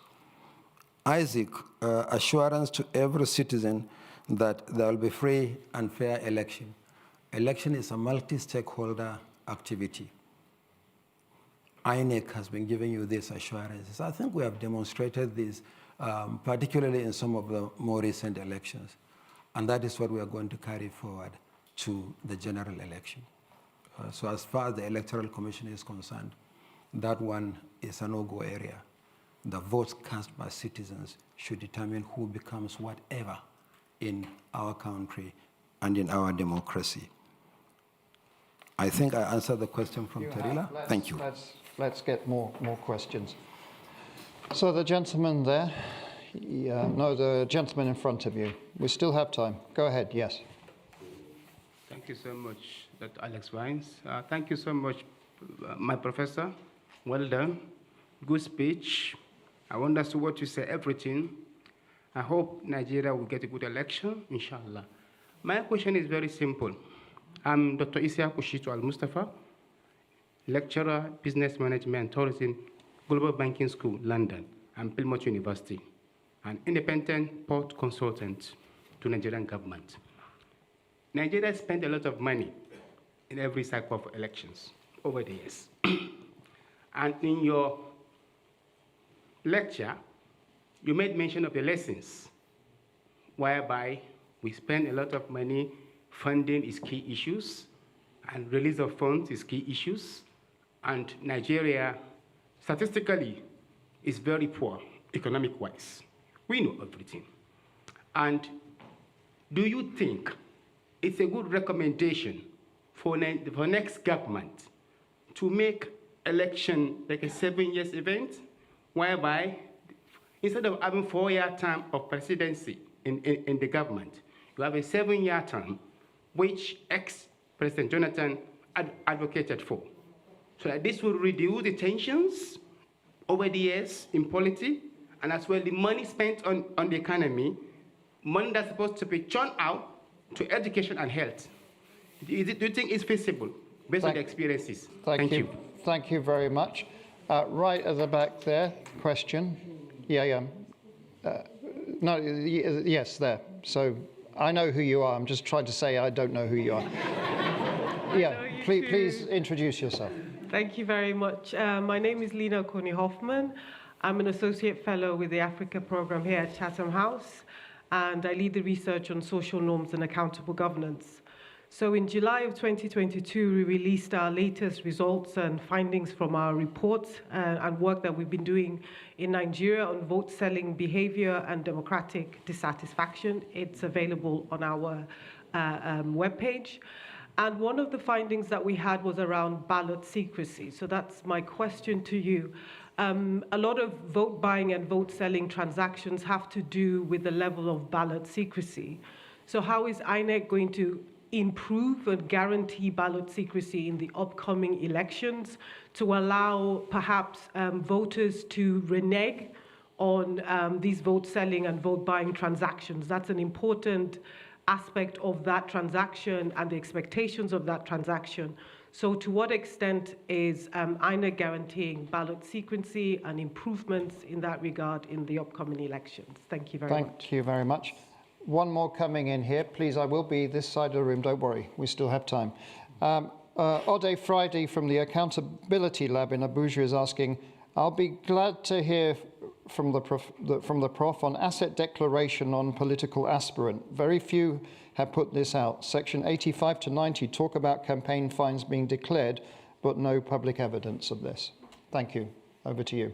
Isaac, assurance to every citizen that there will be free and fair election. Election is a multi-stakeholder activity. INEC has been giving you these assurances. I think we have demonstrated this, particularly in some of the more recent elections. And that is what we are going to carry forward to the general election. So as far as the Electoral Commission is concerned, that one is a no-go area. The votes cast by citizens should determine who becomes whatever in our country and in our democracy. I think I answered the question from Tarila. Thank you. Let's get more questions. So the gentleman there, no, the gentleman in front of you. We still have time. Go ahead, yes. Thank you so much, Dr. Alex Vines. Thank you so much, my professor. Well done. Good speech. I understood what you said, everything. I hope Nigeria will get a good election, inshallah. My question is very simple. I'm Dr. Isia Kushito Al-Mustafa, lecturer, business management and tourism, Global Banking School, London, and Plymouth University, an independent port consultant to Nigerian government. Nigeria spent a lot of money in every cycle of elections over the years. And in your lecture, you made mention of the lessons, whereby we spend a lot of money, funding is key issues, and release of funds is key issues, and Nigeria, statistically, is very poor, economic-wise. We know everything. And do you think it's a good recommendation for next government to make election like a 7-year event, whereby instead of having 4-year term of presidency in the government, you have a 7-year term, which ex-President Jonathan advocated for. So that this will reduce the tensions over the years in polity, and as well the money spent on the economy, money that's supposed to be churned out to education and health. Do you think it's feasible based on the experiences? Thank you. Thank you very much. Right at the back there, question. Yeah. No, yes, there. So I know who you are. I'm just trying to say I don't know who you are. Yeah, please introduce yourself. Thank you very much. My name is Lena Coney-Hoffman. I'm an associate fellow with the Africa program here at Chatham House, and I lead the research on social norms and accountable governance. So in July of 2022, we released our latest results and findings from our reports and work that we've been doing in Nigeria on vote-selling behavior and democratic dissatisfaction. It's available on our webpage. And one of the findings that we had was around ballot secrecy. So that's my question to you. A lot of vote buying and vote selling transactions have to do with the level of ballot secrecy. So how is INEC going to improve and guarantee ballot secrecy in the upcoming elections to allow perhaps voters to renege on these vote selling and vote buying transactions? That's an important aspect of that transaction and the expectations of that transaction. So to what extent is INEC guaranteeing ballot secrecy and improvements in that regard in the upcoming elections? Thank you very much. Thank you very much. One more coming in here. Please, I will be this side of the room. Don't worry. We still have time. Ode Friday from the Accountability Lab in Abuja is asking, I'll be glad to hear from the Prof on asset declaration on political aspirant. Very few have put this out. Section 85 to 90 talk about campaign fines being declared, but no public evidence of this. Thank you. Over to you.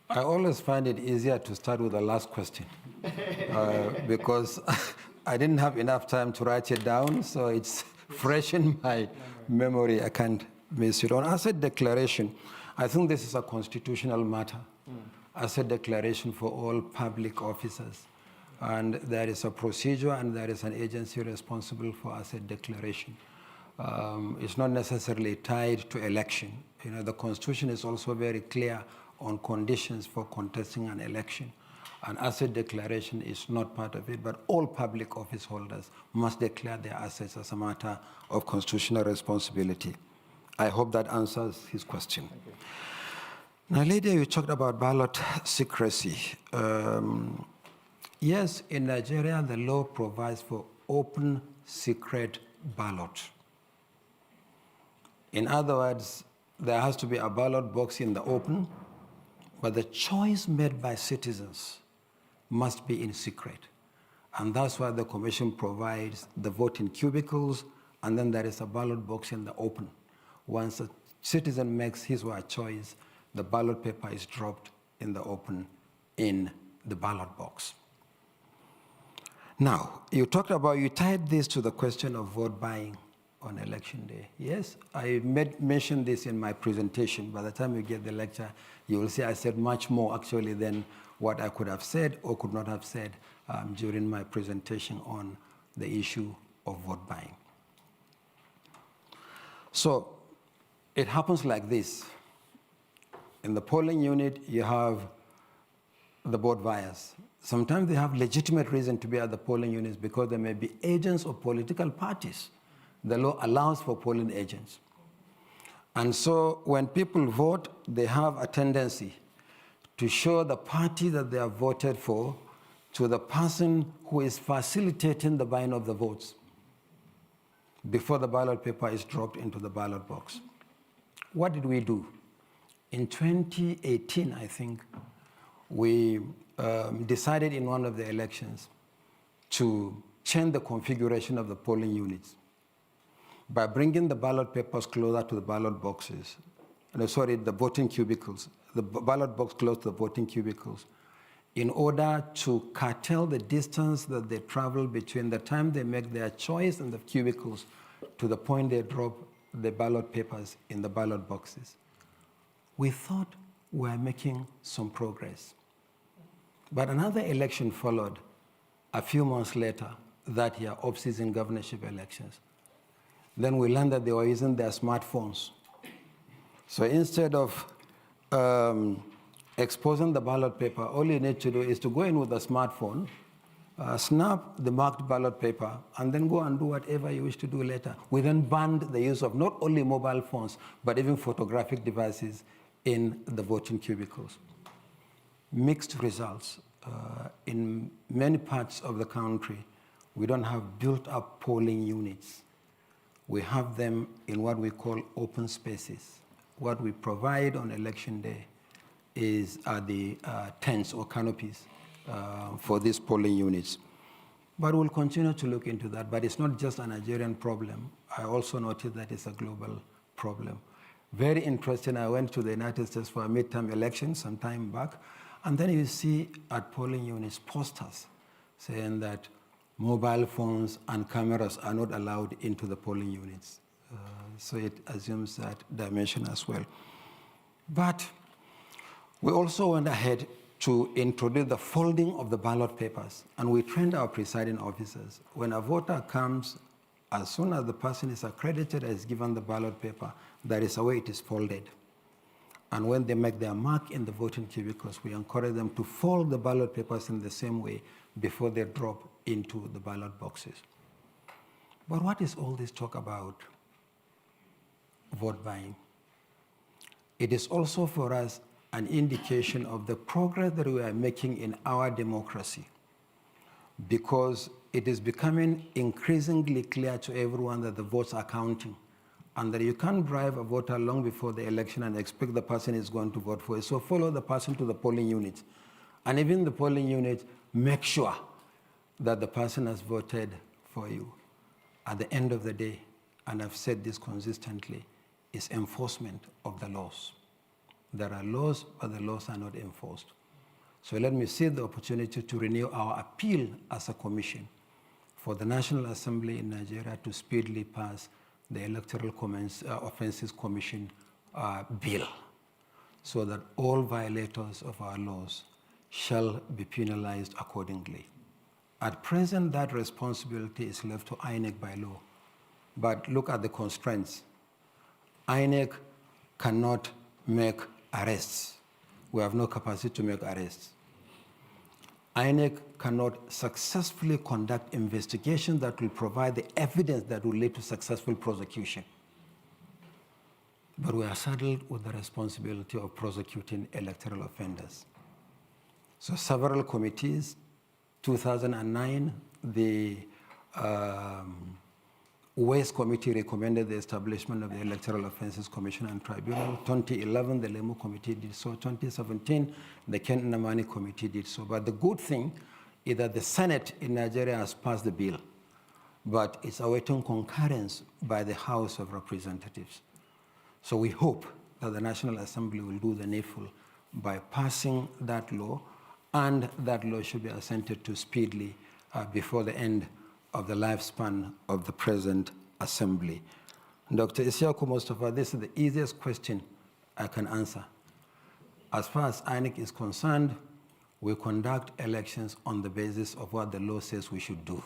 I always find it easier to start with the last question because I didn't have enough time to write it down, so it's fresh in my memory. I can't miss it. On asset declaration, I think this is a constitutional matter. Asset declaration for all public officers. And there is a procedure and there is an agency responsible for asset declaration. It's not necessarily tied to election. You know, the Constitution is also very clear on conditions for contesting an election. An asset declaration is not part of it, but all public office holders must declare their assets as a matter of constitutional responsibility. I hope that answers his question. Now, Lydia, you talked about ballot secrecy. Yes, in Nigeria, the law provides for open, secret ballot. In other words, there has to be a ballot box in the open, but the choice made by citizens must be in secret. And that's why the Commission provides the voting cubicles, and then there is a ballot box in the open. Once a citizen makes his or her choice, the ballot paper is dropped in the open in the ballot box. Now, you tied this to the question of vote buying on election day. Yes, I mentioned this in my presentation. By the time you get the lecture, you will see I said much more actually than what I could have said or could not have said during my presentation on the issue of vote buying. So it happens like this. In the polling unit, you have the vote buyers. Sometimes they have legitimate reason to be at the polling units because they may be agents of political parties. The law allows for polling agents. And so when people vote, they have a tendency to show the party that they have voted for to the person who is facilitating the buying of the votes before the ballot paper is dropped into the ballot box. What did we do? In 2018, I think, we decided in one of the elections to change the configuration of the polling units by bringing the ballot papers closer to the ballot boxes. The voting cubicles, the ballot box close to the voting cubicles, in order to curtail the distance that they travel between the time they make their choice in the cubicles to the point they drop the ballot papers in the ballot boxes. We thought we were making some progress. But another election followed a few months later, that year, off-season governorship elections. Then we learned that they were using their smartphones. So instead of exposing the ballot paper, all you need to do is to go in with a smartphone, snap the marked ballot paper, and then go and do whatever you wish to do later. We then banned the use of not only mobile phones, but even photographic devices in the voting cubicles. Mixed results. In many parts of the country, we don't have built-up polling units. We have them in what we call open spaces. What we provide on election day are the tents or canopies for these polling units. But we'll continue to look into that. But it's not just a Nigerian problem. I also noticed that it's a global problem. Very interesting, I went to the United States for a midterm election some time back, and then you see at polling units posters saying that mobile phones and cameras are not allowed into the polling units. So it assumes that dimension as well. But we also went ahead to introduce the folding of the ballot papers, and we trained our presiding officers. When a voter comes, as soon as the person is accredited as given the ballot paper, that is the way it is folded. And when they make their mark in the voting cubicles, we encourage them to fold the ballot papers in the same way before they drop into the ballot boxes. But what is all this talk about vote buying? It is also for us an indication of the progress that we are making in our democracy, because it is becoming increasingly clear to everyone that the votes are counting, and that you can't drive a voter long before the election and expect the person is going to vote for you. So follow the person to the polling unit. And even the polling unit, make sure that the person has voted for you. At the end of the day, and I've said this consistently, is enforcement of the laws. There are laws, but the laws are not enforced. So let me seize the opportunity to renew our appeal as a commission for the National Assembly in Nigeria to speedily pass the Electoral Offenses Commission bill, so that all violators of our laws shall be penalized accordingly. At present, that responsibility is left to INEC by law. But look at the constraints. INEC cannot make arrests. We have no capacity to make arrests. INEC cannot successfully conduct investigations that will provide the evidence that will lead to successful prosecution. But we are saddled with the responsibility of prosecuting electoral offenders. So several committees, 2009, the Waste Committee recommended the establishment of the Electoral Offenses Commission and Tribunal. 2011, the Lemo Committee did so. 2017, the Ken Namani Committee did so. But the good thing is that the Senate in Nigeria has passed the bill, but it's awaiting concurrence by the House of Representatives. So we hope that the National Assembly will do the needful by passing that law, and that law should be assented to speedily before the end of the lifespan of the present assembly. Dr. Isiaku Mustafa, this is the easiest question I can answer. As far as INEC is concerned, we conduct elections on the basis of what the law says we should do.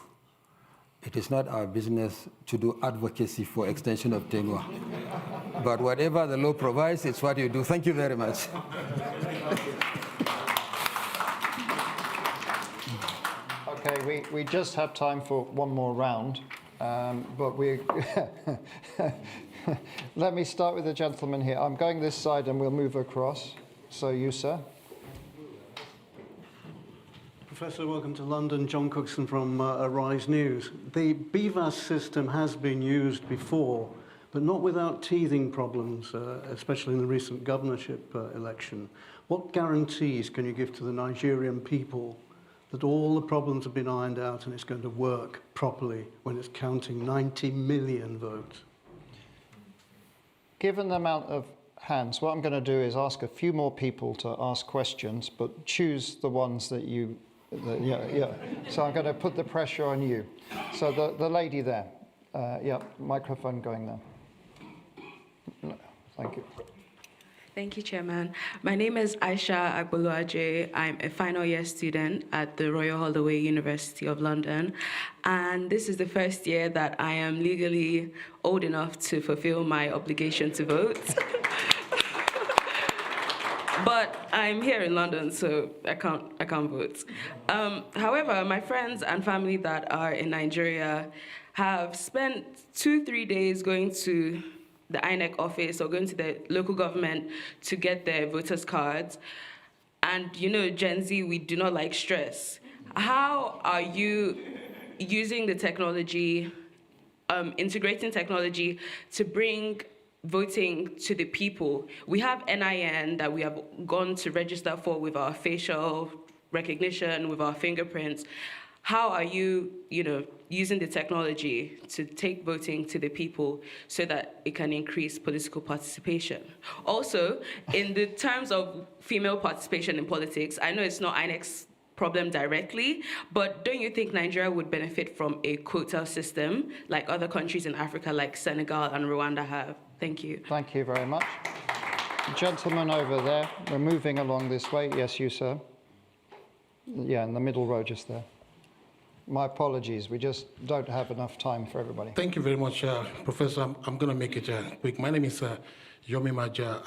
It is not our business to do advocacy for extension of tenure. But whatever the law provides, it's what you do. Thank you very much. Okay, we just have time for one more round. But we... Let me start with the gentleman here. I'm going this side and we'll move across. So you, sir. Professor, welcome to London. John Cookson from Arise News. The BVAS system has been used before, but not without teething problems, especially in the recent governorship election. What guarantees can you give to the Nigerian people that all the problems have been ironed out and it's going to work properly when it's counting 90 million votes? Given the amount of hands, what I'm going to do is ask a few more people to ask questions, but choose the ones that you... yeah. So I'm going to put the pressure on you. So the lady there. Microphone going there. No, thank you. Thank you, Chairman. My name is Aisha Agboluaje. I'm a final year student at the Royal Holloway University of London. And this is the first year that I am legally old enough to fulfill my obligation to vote. But I'm here in London, so I can't vote. However, my friends and family that are in Nigeria have spent 2-3 days going to the INEC office or going to the local government to get their voters' cards. And you know, Gen Z, we do not like stress. How are you using the technology, integrating technology to bring voting to the people? We have NIN that we have gone to register for with our facial recognition, with our fingerprints. How are you, using the technology to take voting to the people so that it can increase political participation? Also, in the terms of female participation in politics, I know it's not INEC's problem directly, but don't you think Nigeria would benefit from a quota system like other countries in Africa, like Senegal and Rwanda have? Thank you. Thank you very much. Gentleman over there, we're moving along this way. Yes, you, sir. Yeah, in the middle row just there. My apologies, we just don't have enough time for everybody. Thank you very much, Professor. I'm going to make it quick. My name is Yomi Maja,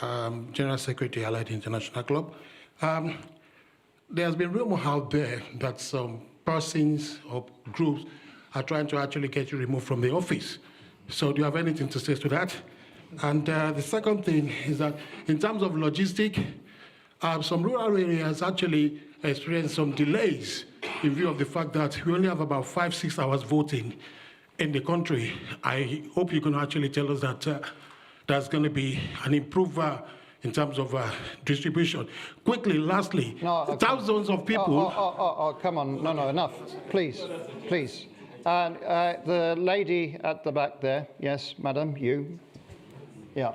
General Secretary, Allied International Club. There has been rumor out there that some persons or groups are trying to actually get you removed from the office. So do you have anything to say to that? And the second thing is that in terms of logistics, some rural areas actually experience some delays in view of the fact that we only have about 5-6 hours voting in the country. I hope you can actually tell us that there's going to be an improvement in terms of distribution. Quickly, lastly, thousands of people... come on. No, enough. Please. And the lady at the back there. Yes, madam, you. Yeah.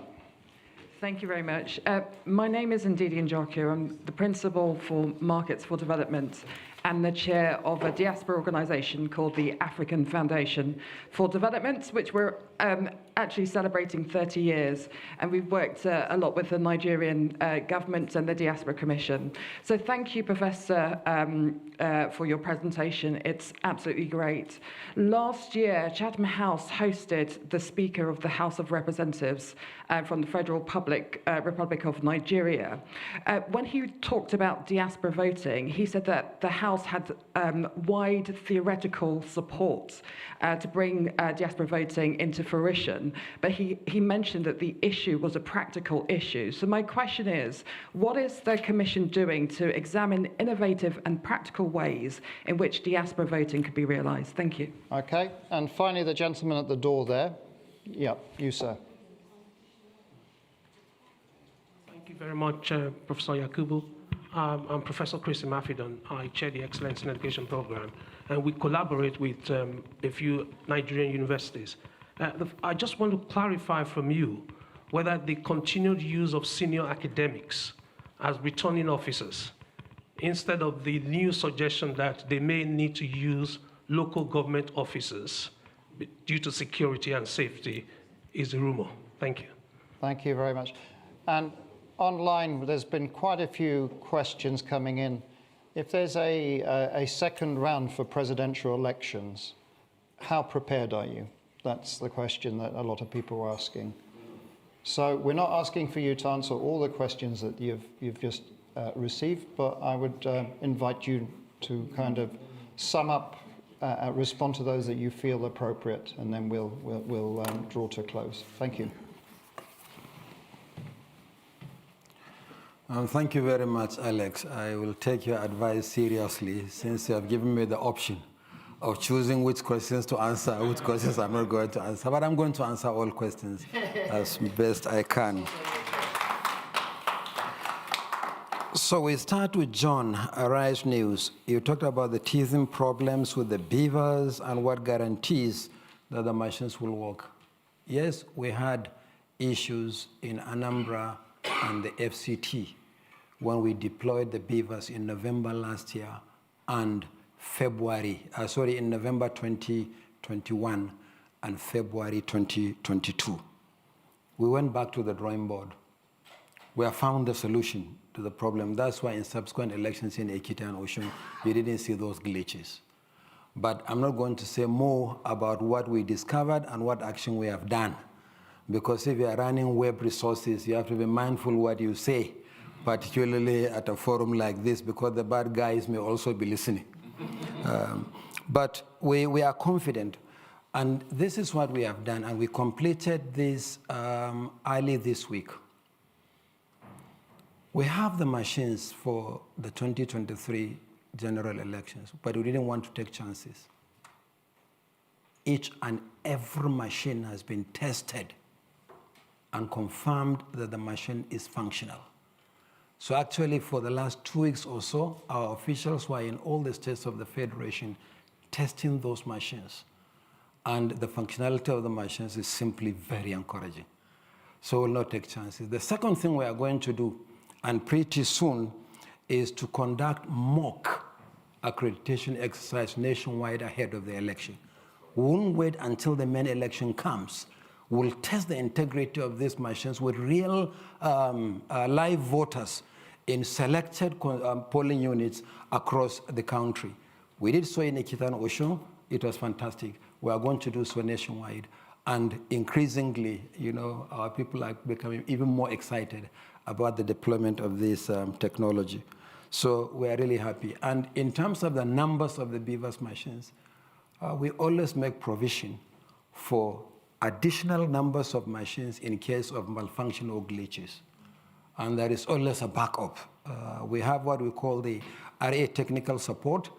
Thank you very much. My name is Ndidi Njoku. I'm the Principal for Markets for Development and the chair of a diaspora organization called the African Foundation for Development, which we're actually celebrating 30 years. And we've worked a lot with the Nigerian government and the Diaspora Commission. So thank you, Professor, for your presentation. It's absolutely great. Last year, Chatham House hosted the Speaker of the House of Representatives from the Federal Republic of Nigeria. When he talked about diaspora voting, he said that the House had wide theoretical support to bring diaspora voting into fruition, but he mentioned that the issue was a practical issue. So my question is, what is the Commission doing to examine innovative and practical ways in which diaspora voting could be realised? Thank you. Okay, and finally the gentleman at the door there. Yeah, you, sir. Thank you very much, Professor Yakubu. I'm Professor Chris Imafidon. I chair the Excellence in Education Program, and we collaborate with a few Nigerian universities. I just want to clarify from you whether the continued use of senior academics as returning officers, instead of the new suggestion that they may need to use local government officers due to security and safety, is a rumor. Thank you. Thank you very much. And online, there's been quite a few questions coming in. If there's a second round for presidential elections, how prepared are you? That's the question that a lot of people are asking. So we're not asking for you to answer all the questions that you've just received, but I would invite you to kind of sum up respond to those that you feel appropriate, and then we'll draw to a close. Thank you. Thank you very much, Alex. I will take your advice seriously, since you have given me the option of choosing which questions to answer, which questions I'm not going to answer. But I'm going to answer all questions as best I can. So we start with John, Arise News. You talked about the teething problems with the beavers and what guarantees that the machines will work. Yes, we had issues in Anambra and the FCT when we deployed the beavers in November last year and in November 2021 and February 2022. We went back to the drawing board. We have found the solution to the problem. That's why in subsequent elections in Ekiti and Osun, you didn't see those glitches. But I'm not going to say more about what we discovered and what action we have done. Because if you are running web resources, you have to be mindful what you say, particularly at a forum like this, because the bad guys may also be listening. But we are confident, and this is what we have done, and we completed this early this week. We have the machines for the 2023 general elections, but we didn't want to take chances. Each and every machine has been tested and confirmed that the machine is functional. So actually, for the last 2 weeks or so, our officials were in all the states of the Federation testing those machines. And the functionality of the machines is simply very encouraging. So we'll not take chances. The second thing we are going to do, and pretty soon, is to conduct mock accreditation exercise nationwide ahead of the election. We won't wait until the main election comes. We'll test the integrity of these machines with real live voters in selected polling units across the country. We did so in Ekiti and Osun. It was fantastic. We are going to do so nationwide. And increasingly, our people are becoming even more excited about the deployment of this technology. So we are really happy. And in terms of the numbers of the beavers machines, we always make provision for additional numbers of machines in case of malfunction or glitches. And there is always a backup. We have what we call the RA technical support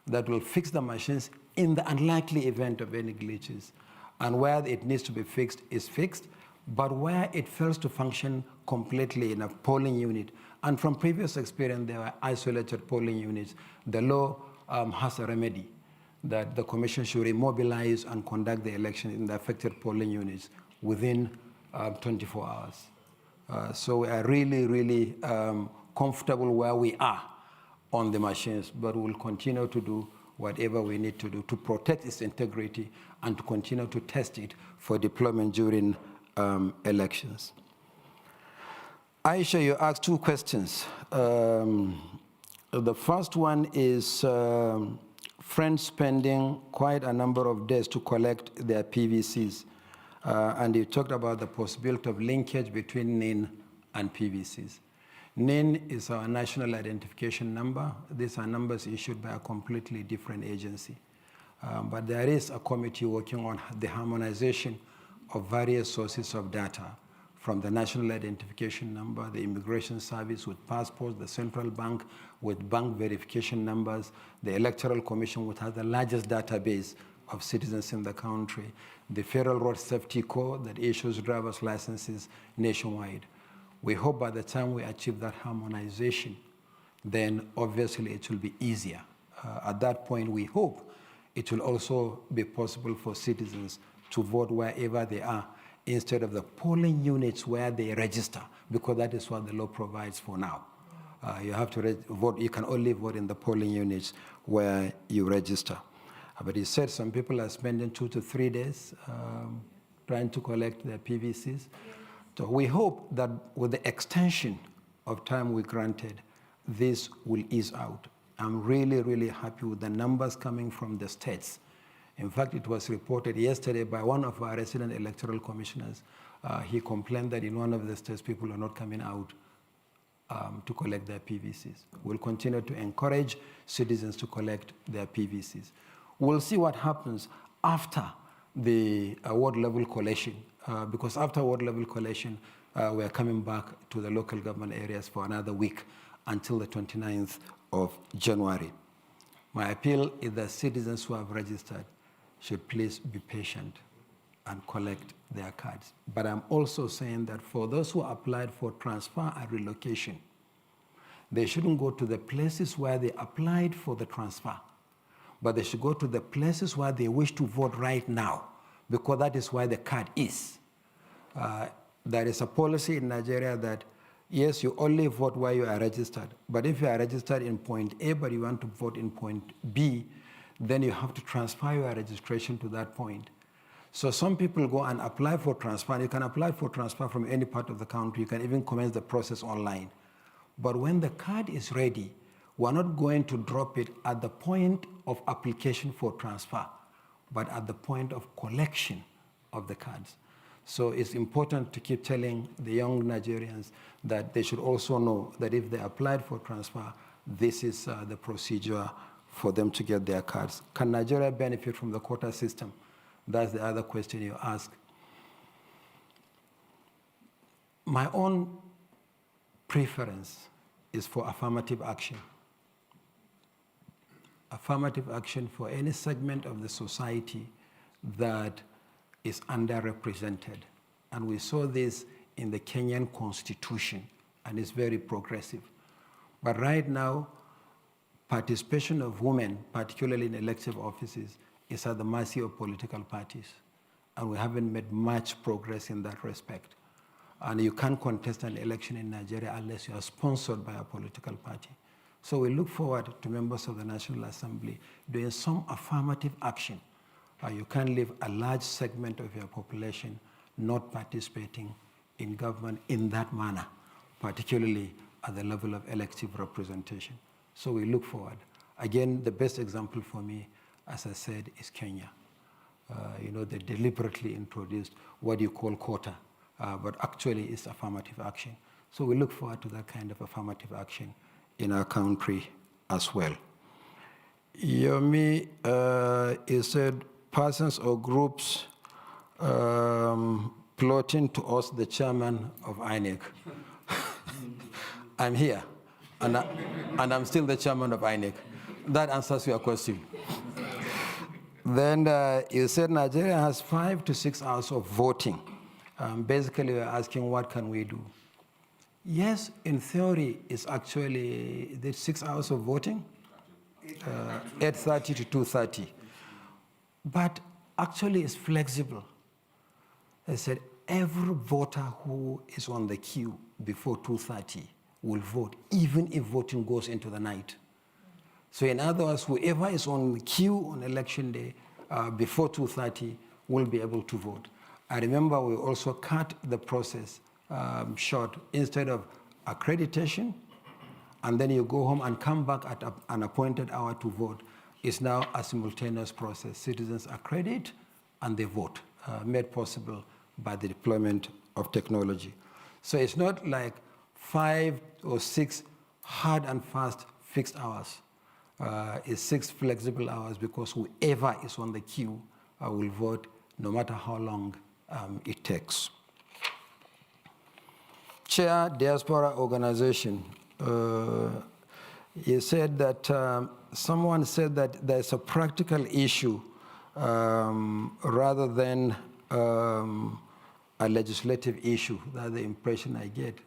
that will fix the machines in the unlikely event of any glitches. And where it needs to be fixed is fixed, but where it fails to function completely in a polling unit, and from previous experience, there are isolated polling units, the law has a remedy that the Commission should immobilize and conduct the election in the affected polling units within 24 hours. So we are really, really comfortable where we are on the machines, but we'll continue to do whatever we need to do to protect its integrity and to continue to test it for deployment during elections. Aisha, you asked 2 questions. The first one is friends spending quite a number of days to collect their PVCs. And you talked about the possibility of linkage between NIN and PVCs. NIN is our national identification number. These are numbers issued by a completely different agency. But there is a committee working on the harmonization of various sources of data, from the national identification number, the immigration service with passports, the central bank with bank verification numbers, the Electoral Commission, which has the largest database of citizens in the country, the Federal Road Safety Corps that issues driver's licenses nationwide. We hope by the time we achieve that harmonization, then obviously it will be easier. At that point, we hope it will also be possible for citizens to vote wherever they are, instead of the polling units where they register, because that is what the law provides for now. You have to vote, you can only vote in the polling units where you register. But he said some people are spending 2 to 3 days trying to collect their PVCs. So we hope that with the extension of time we granted, this will ease out. I'm really, really happy with the numbers coming from the states. In fact, it was reported yesterday by one of our resident electoral commissioners. He complained that in one of the states, people are not coming out to collect their PVCs. We'll continue to encourage citizens to collect their PVCs. We'll see what happens after the ward level collation, because after ward level collation, we are coming back to the local government areas for another week until the 29th of January. My appeal is that citizens who have registered should please be patient and collect their cards. But I'm also saying that for those who applied for transfer and relocation, they shouldn't go to the places where they applied for the transfer, but they should go to the places where they wish to vote right now, because that is where the card is. There is a policy in Nigeria that, yes, you only vote where you are registered, but if you are registered in point A, but you want to vote in point B, then you have to transfer your registration to that point. So some people go and apply for transfer. You can apply for transfer from any part of the country. You can even commence the process online. But when the card is ready, we're not going to drop it at the point of application for transfer, but at the point of collection of the cards. So it's important to keep telling the young Nigerians that they should also know that if they applied for transfer, this is the procedure for them to get their cards. Can Nigeria benefit from the quota system? That's the other question you ask. My own preference is for affirmative action. Affirmative action for any segment of the society that is underrepresented. And we saw this in the Kenyan constitution, and it's very progressive. But right now, participation of women, particularly in elective offices, is at the mercy of political parties. And we haven't made much progress in that respect. And you can't contest an election in Nigeria unless you are sponsored by a political party. So we look forward to members of the National Assembly doing some affirmative action. You can't leave a large segment of your population not participating in government in that manner, particularly at the level of elective representation. So we look forward. Again, the best example for me, as I said, is Kenya. They deliberately introduced what you call quota, but actually it's affirmative action. So we look forward to that kind of affirmative action in our country as well. Yomi, he said, persons or groups plotting to oust the chairman of INEC. I'm here, and I'm still the chairman of INEC. That answers your question. Then you said Nigeria has 5 to 6 hours of voting. Basically, we're asking, what can we do? Yes, in theory, it's actually the 6 hours of voting, 8:30 to 2:30. But actually, it's flexible. I said, every voter who is on the queue before 2:30 will vote, even if voting goes into the night. So in other words, whoever is on the queue on election day before 2:30 will be able to vote. I remember we also cut the process short. Instead of accreditation, and then you go home and come back at an appointed hour to vote, it's now a simultaneous process. Citizens accredit and they vote, made possible by the deployment of technology. So it's not like 5 or 6 hard and fast fixed hours. It's 6 flexible hours, because whoever is on the queue will vote no matter how long it takes. Chair, Diaspora Organization, he said that someone said that there's a practical issue rather than a legislative issue. That's the impression I get.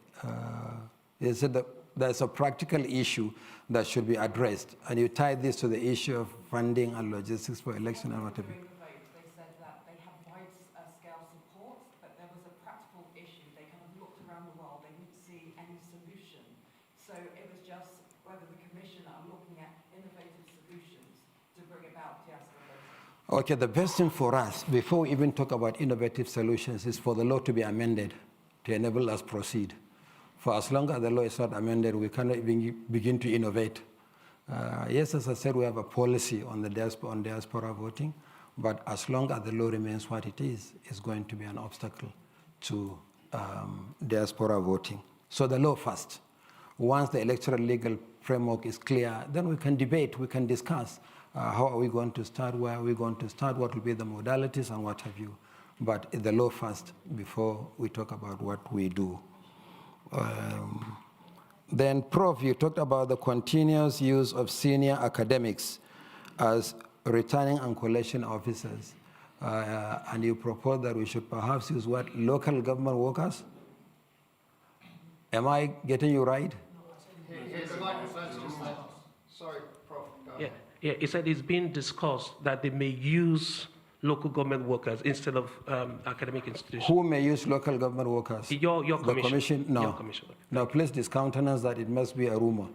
He said that there's a practical issue that should be addressed, and you tie this to the issue of funding and logistics for election and whatever. They said that they have wide-scale support, but there was a practical issue. They kind of looked around the world, they didn't see any solution. So it was just whether the Commission are looking at innovative solutions to bring about diaspora voting. Okay, the best thing for us, before we even talk about innovative solutions, is for the law to be amended to enable us proceed. For as long as the law is not amended, we cannot even begin to innovate. Yes, as I said, we have a policy on diaspora voting, but as long as the law remains what it is, it's going to be an obstacle to diaspora voting. So the law first. Once the electoral legal framework is clear, then we can debate, we can discuss How are we going to start? Where are we going to start? What will be the modalities and what have you? But the law first before we talk about what we do. Then, Prof, you talked about the continuous use of senior academics as returning and collation officers. And you propose that we should perhaps use what? Local government workers? Am I getting you right? Sorry, Prof. Yeah, it said it's been discussed that they may use local government workers instead of academic institutions. Who may use local government workers? Your The commission? No. Your commission. No, please discountenance that it must be a rumor.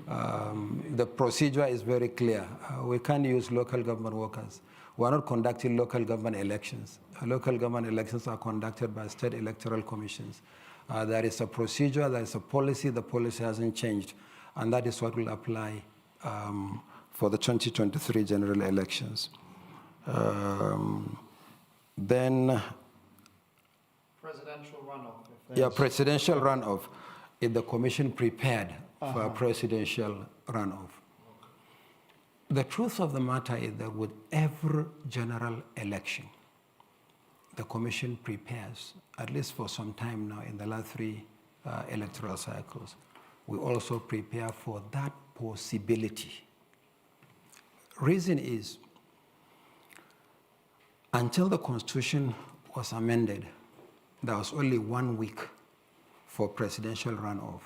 The procedure is very clear. We can't use local government workers. We're not conducting local government elections. Local government elections are conducted by state electoral commissions. There is a procedure, there is a policy, the policy hasn't changed, and that is what will apply for the 2023 general elections. Then Presidential runoff. yeah, presidential runoff. Is the commission prepared for a presidential runoff? The truth of the matter is that with every general election, the commission prepares, at least for some time now in the last 3 electoral cycles. We also prepare for that possibility. Reason is, until the Constitution was amended, there was only 1 week for presidential runoff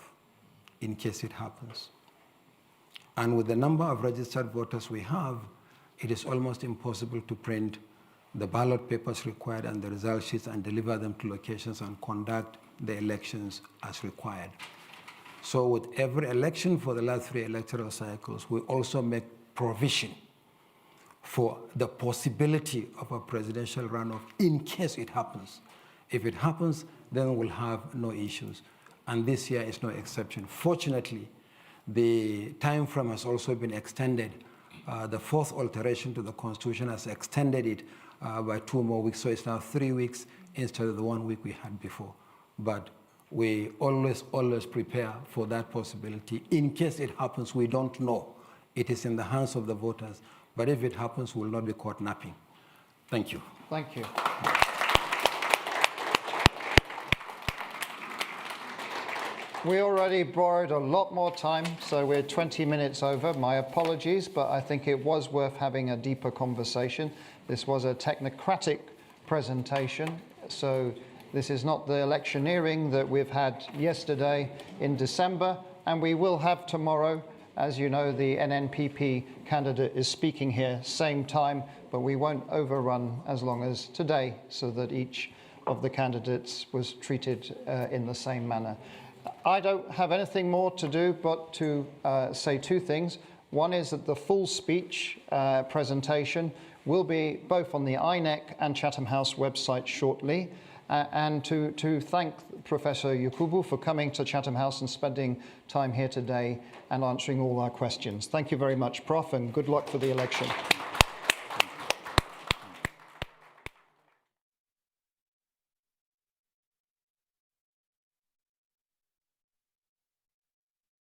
in case it happens. And with the number of registered voters we have, it is almost impossible to print the ballot papers required and the result sheets and deliver them to locations and conduct the elections as required. So with every election for the last 3 electoral cycles, we also make provision for the possibility of a presidential runoff in case it happens. If it happens, then we'll have no issues. And this year is no exception. Fortunately, the time frame has also been extended. The 4th alteration to the Constitution has extended it by 2 more weeks, so it's now 3 weeks instead of the 1 week we had before. But we always prepare for that possibility. In case it happens, we don't know. It is in the hands of the voters. But if it happens, we will not be caught napping. Thank you. Thank you. We already borrowed a lot more time, so we're 20 minutes over. My apologies, but I think it was worth having a deeper conversation. This was a technocratic presentation, so this is not the electioneering that we've had yesterday in December, and we will have tomorrow. As you know, the NNPP candidate is speaking here, same time, but we won't overrun as long as today, so that each of the candidates was treated in the same manner. I don't have anything more to do but to say 2 things. One is that the full speech presentation will be both on the INEC and Chatham House website shortly. And to thank Professor Yakubu for coming to Chatham House and spending time here today and answering all our questions. Thank you very much, Prof, and good luck for the election.